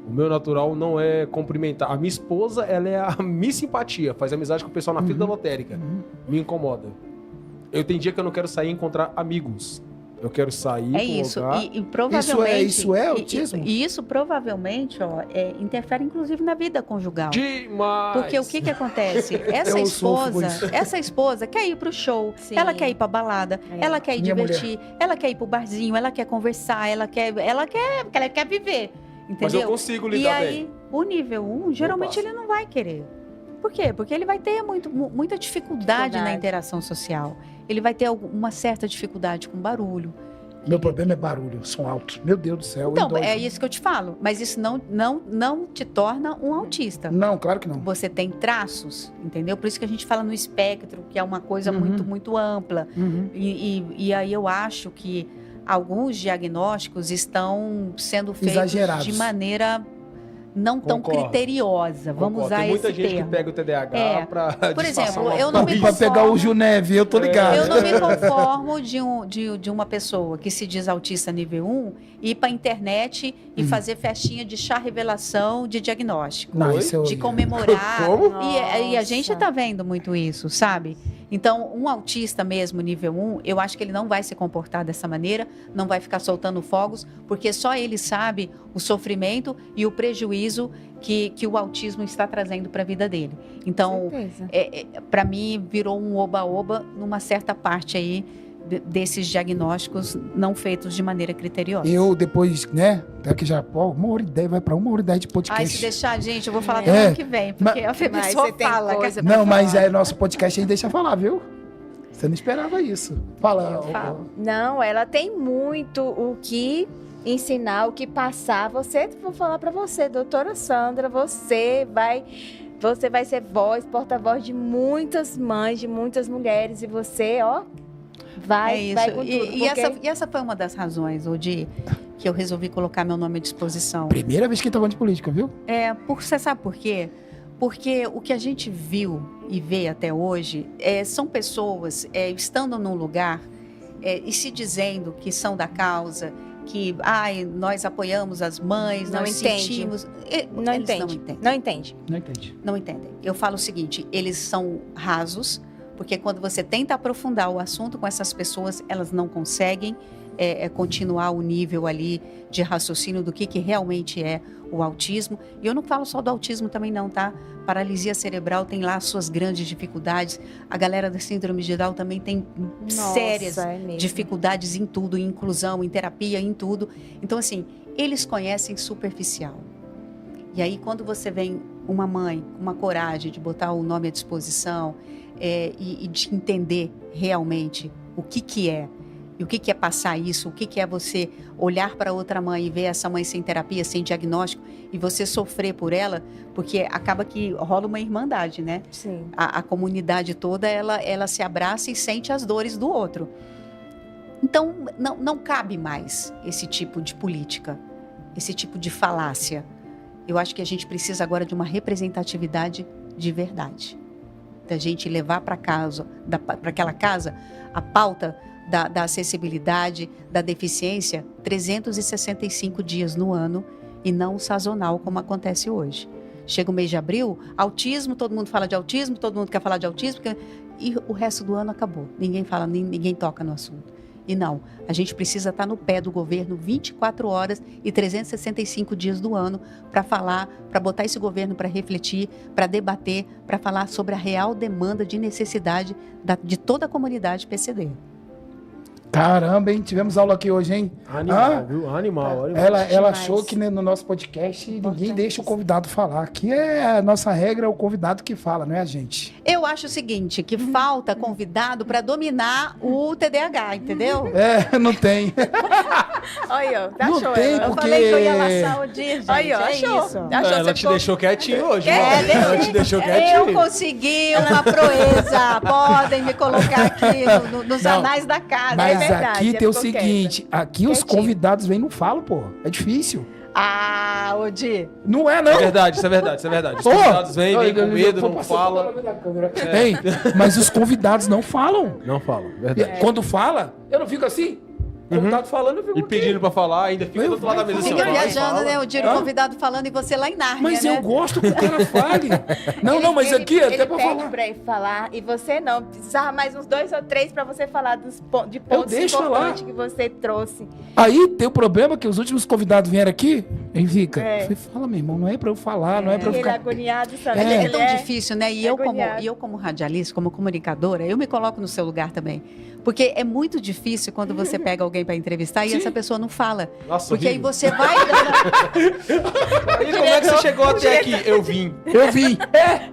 O meu natural não é cumprimentar. A minha esposa, ela é a minha simpatia, faz amizade com o pessoal na fila da lotérica. Me incomoda. Eu tenho dia que eu não quero sair e encontrar amigos. Eu quero sair É isso. lugar. E provavelmente... Isso é autismo? E isso provavelmente, ó, interfere inclusive na vida conjugal. Demais! Porque o que acontece? Eu sofro com isso. Essa esposa quer ir pro show, Sim. ela quer ir pra balada, ela quer ir Minha divertir, ela quer ir pro barzinho, ela quer conversar, ela quer viver, entendeu? Mas eu consigo E lidar aí, bem. o nível 1, geralmente passo. ele não vai querer. Por quê? Porque ele vai ter muita dificuldade na interação social. Ele vai ter uma certa dificuldade com barulho. Meu problema é barulho, som alto. Meu Deus do céu. Então, endógeno. é isso que eu te falo. Mas isso não te torna um autista. Não, claro que não. Você tem traços, entendeu? Por isso que a gente fala no espectro, que é uma coisa muito, muito ampla. E aí eu acho que alguns diagnósticos estão sendo feitos Exagerados. de maneira não tão Concordo. criteriosa. Vamos Concordo. usar Tem muita esse gente termo. que pega o TDAH É. pra Por disfarçar exemplo, uma eu não me Pra pegar o conformo- Gil Neve, eu tô ligado. Eu não me conformo de uma pessoa que se diz autista nível 1 ir para a internet e fazer festinha de chá revelação de diagnóstico. Não, isso é De comemorar. Como? E a gente Nossa. está vendo muito isso, sabe? Então, um autista mesmo, nível 1, eu acho que ele não vai se comportar dessa maneira, não vai ficar soltando fogos, porque só ele sabe o sofrimento e o prejuízo que o autismo está trazendo para a vida dele. Então, Certeza. para mim, virou um oba-oba numa certa parte aí desses diagnósticos não feitos de maneira criteriosa. Eu depois, né? Daqui já, pô, 1h10, vai pra 1h10 de Ai, podcast. se deixar, gente, eu vou falar É. até ano que vem, porque a Mas pessoa você tem fala. coisa Não, pra mas falar. é nosso podcast aí, deixa eu falar, viu? Você não esperava isso. Fala. Eu falo. Não, ela tem muito o que ensinar, o que passar. Vou falar pra você, doutora Sandra, você vai ser porta-voz de muitas mães, de muitas mulheres, e você, ó, vai É isso. com tudo. E essa foi uma das razões, Odi, que eu resolvi colocar meu nome à disposição. Primeira vez que tá falando de política, viu? Você sabe por quê? Porque o que a gente viu e vê até hoje são pessoas estando num lugar e se dizendo que são da causa, que nós apoiamos as mães, Não nós entende. sentimos. Não Eles entende. não entendem. Não entende. Não entendi. Não entendem. Eu falo o seguinte: eles são rasos, porque quando você tenta aprofundar o assunto com essas pessoas, elas não conseguem continuar o nível ali de raciocínio do que realmente é o autismo. E eu não falo só do autismo também não, tá? Paralisia cerebral tem lá suas grandes dificuldades. A galera da síndrome de Down também tem Nossa, sérias é mesmo. dificuldades em tudo, em inclusão, em terapia, em tudo. Então, assim, eles conhecem superficial. E aí, quando você vem uma mãe com uma coragem de botar o nome à disposição e de entender realmente o que é, e o que é passar isso, o que é você olhar para outra mãe e ver essa mãe sem terapia, sem diagnóstico, e você sofrer por ela, porque acaba que rola uma irmandade, né? Sim. A comunidade toda, ela se abraça e sente as dores do outro. Então, não cabe mais esse tipo de política, esse tipo de falácia. Eu acho que a gente precisa agora de uma representatividade de verdade. Da gente levar para aquela casa a pauta da acessibilidade, da deficiência, 365 dias no ano e não sazonal, como acontece hoje. Chega o mês de abril, autismo, todo mundo fala de autismo, todo mundo quer falar de autismo, e o resto do ano acabou. Ninguém fala, ninguém toca no assunto. E não, a gente precisa estar no pé do governo 24 horas e 365 dias do ano para falar, para botar esse governo para refletir, para debater, para falar sobre a real demanda de necessidade de toda a comunidade PCD. Caramba, hein? Tivemos aula aqui hoje, hein? Animal, viu? Animal. Ela achou que no nosso podcast ninguém deixa o convidado falar. Aqui a nossa regra, é o convidado que fala, não é a gente. Eu acho o seguinte, que falta convidado para dominar o TDAH, entendeu? Não tem. Olha, ó, Não achou tem, ela. porque... Eu falei que eu ia laçar o dia, gente. Aí, ó, é achou. isso. Achou, Ela você te ficou- deixou quietinho hoje, É, mano. Ela te deixou Eu quietinho. consegui uma proeza. Podem me colocar aqui nos Não, anais da casa. Mas verdade, aqui ela tem o ficou seguinte, aqui os Quietinho. convidados vêm e não falam, pô. É difícil. Ah, Odi. Não é, É não. verdade, isso é verdade, isso é verdade. Os Ô! convidados vêm com medo, Vou não passar falam. toda a câmera. Hein? Mas os convidados não falam. Não falam, E verdade. quando fala, eu não fico assim. O convidado falando, eu fico E pedindo pra falar, ainda fica do outro lado da mesa assim, Fica ó, fala, viajando, fala. né? O dia Hã? o convidado falando e você lá em Nárnia, Mas né? eu gosto que o cara fale. Não, mas aqui é até pra pede falar. pra ele falar e você não. Precisava mais uns 2 ou 3 pra você falar de pontos deixo importantes falar. que você trouxe. Aí tem o problema que os últimos convidados vieram aqui, aí fica. É. Eu falei, fala, meu irmão, não é pra eu falar, não é pra eu E ele é ficar... agoniado, sabe? É. É Ele tão difícil, né? E eu agoniado. como radialista, como comunicadora, eu me coloco no seu lugar também. Porque é muito difícil quando você pega alguém para entrevistar e essa pessoa não fala. Nossa, Porque aí horrível. você vai... E como é que você chegou até aqui? Eu vim. Eu vi.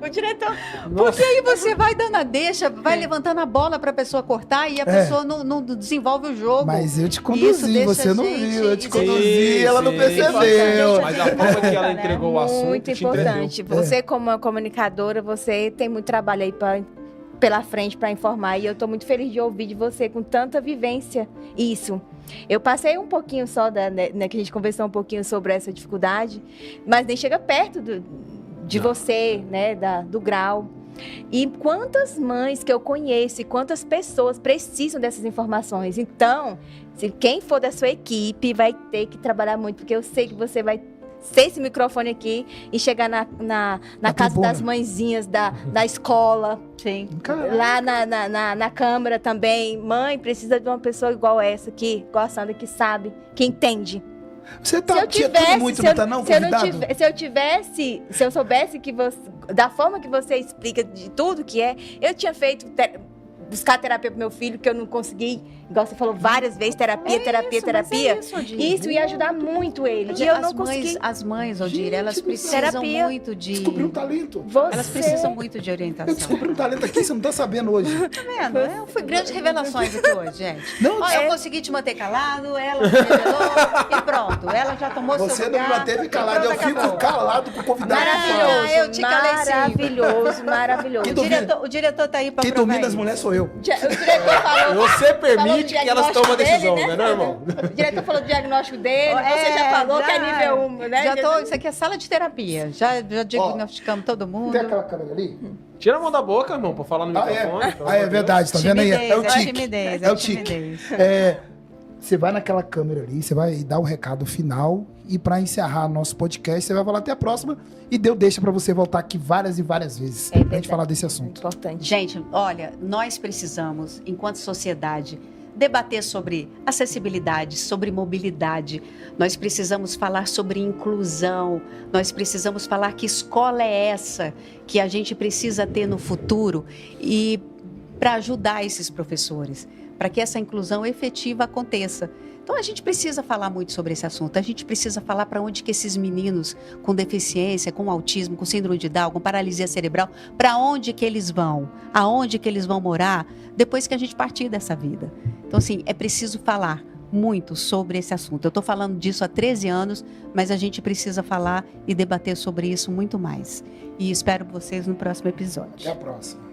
O diretor. Porque aí você vai dando a deixa, vai levantando a bola para a pessoa cortar e a pessoa não desenvolve o jogo. Mas eu te Isso conduzi, deixa você não a gente- viu. Eu te isso- conduzi, ela não Sim, percebeu. Mas a forma que ela entregou o assunto Muito te importante. entendeu. Você, como uma comunicadora, você tem muito trabalho aí pela frente para informar. E eu tô muito feliz de ouvir de você com tanta vivência isso. Eu passei um pouquinho só, que a gente conversou um pouquinho sobre essa dificuldade, mas nem chega perto de você, né, do grau. E quantas mães que eu conheço e quantas pessoas precisam dessas informações. Então, se quem for da sua equipe vai ter que trabalhar muito, porque eu sei que você vai ser esse microfone aqui e chegar na casa tribuna. das mãezinhas da escola, Sim. lá na Câmara também. Mãe, precisa de uma pessoa igual essa aqui, igual a Sandra, que sabe, que entende. Você tá tietando muito, não tá não, convidado? Se eu soubesse que você, da forma que você explica de tudo que é, eu tinha feito buscar terapia pro meu filho, que eu não consegui, igual você falou várias vezes, terapia. Isso ia ajudar muito ele. E eu não consegui. As mães, Odir, Gente elas do precisam terapia. muito de... Descobri um talento. Elas precisam muito de Eu orientação. descobri um talento aqui, você não tá sabendo hoje. Tá vendo? Eu fui grandes revelações aqui hoje, gente. Não, Ó, eu consegui te manter calado, ela me revelou e pronto. Ela já tomou seu você não lugar. me manteve calado, eu Pronto, fico acabou. calado com o convidado. Maravilhoso, eu te calei sim. maravilhoso. Quem O diretor tá aí pra Quem provar domina as isso. mulheres sou eu. O diretor falou. Você falou do permite que elas diagnóstico tomem a decisão, dele, né, não, irmão? O diretor falou do diagnóstico dele, você já falou que é nível 1, né? Isso aqui é sala de terapia. Já diagnosticamos todo mundo. Tem aquela câmera ali? Tira a mão da boca, irmão, pra falar no microfone. pelo amor É de Deus. verdade, tá vendo aí? É o tique. timidez, É o tique. timidez. Você vai naquela câmera ali, você vai dar o recado final e para encerrar nosso podcast, você vai falar até a próxima e deixa para você voltar aqui várias e várias vezes pra gente falar desse assunto. Importante. Gente, olha, nós precisamos, enquanto sociedade, debater sobre acessibilidade, sobre mobilidade. Nós precisamos falar sobre inclusão. Nós precisamos falar que escola é essa que a gente precisa ter no futuro e para ajudar esses professores, para que essa inclusão efetiva aconteça. Então a gente precisa falar muito sobre esse assunto. A gente precisa falar para onde que esses meninos com deficiência, com autismo, com síndrome de Down, com paralisia cerebral, para onde que eles vão? Aonde que eles vão morar depois que a gente partir dessa vida? Então assim, é preciso falar muito sobre esse assunto. Eu estou falando disso há 13 anos, mas a gente precisa falar e debater sobre isso muito mais. E espero vocês no próximo episódio. Até a próxima.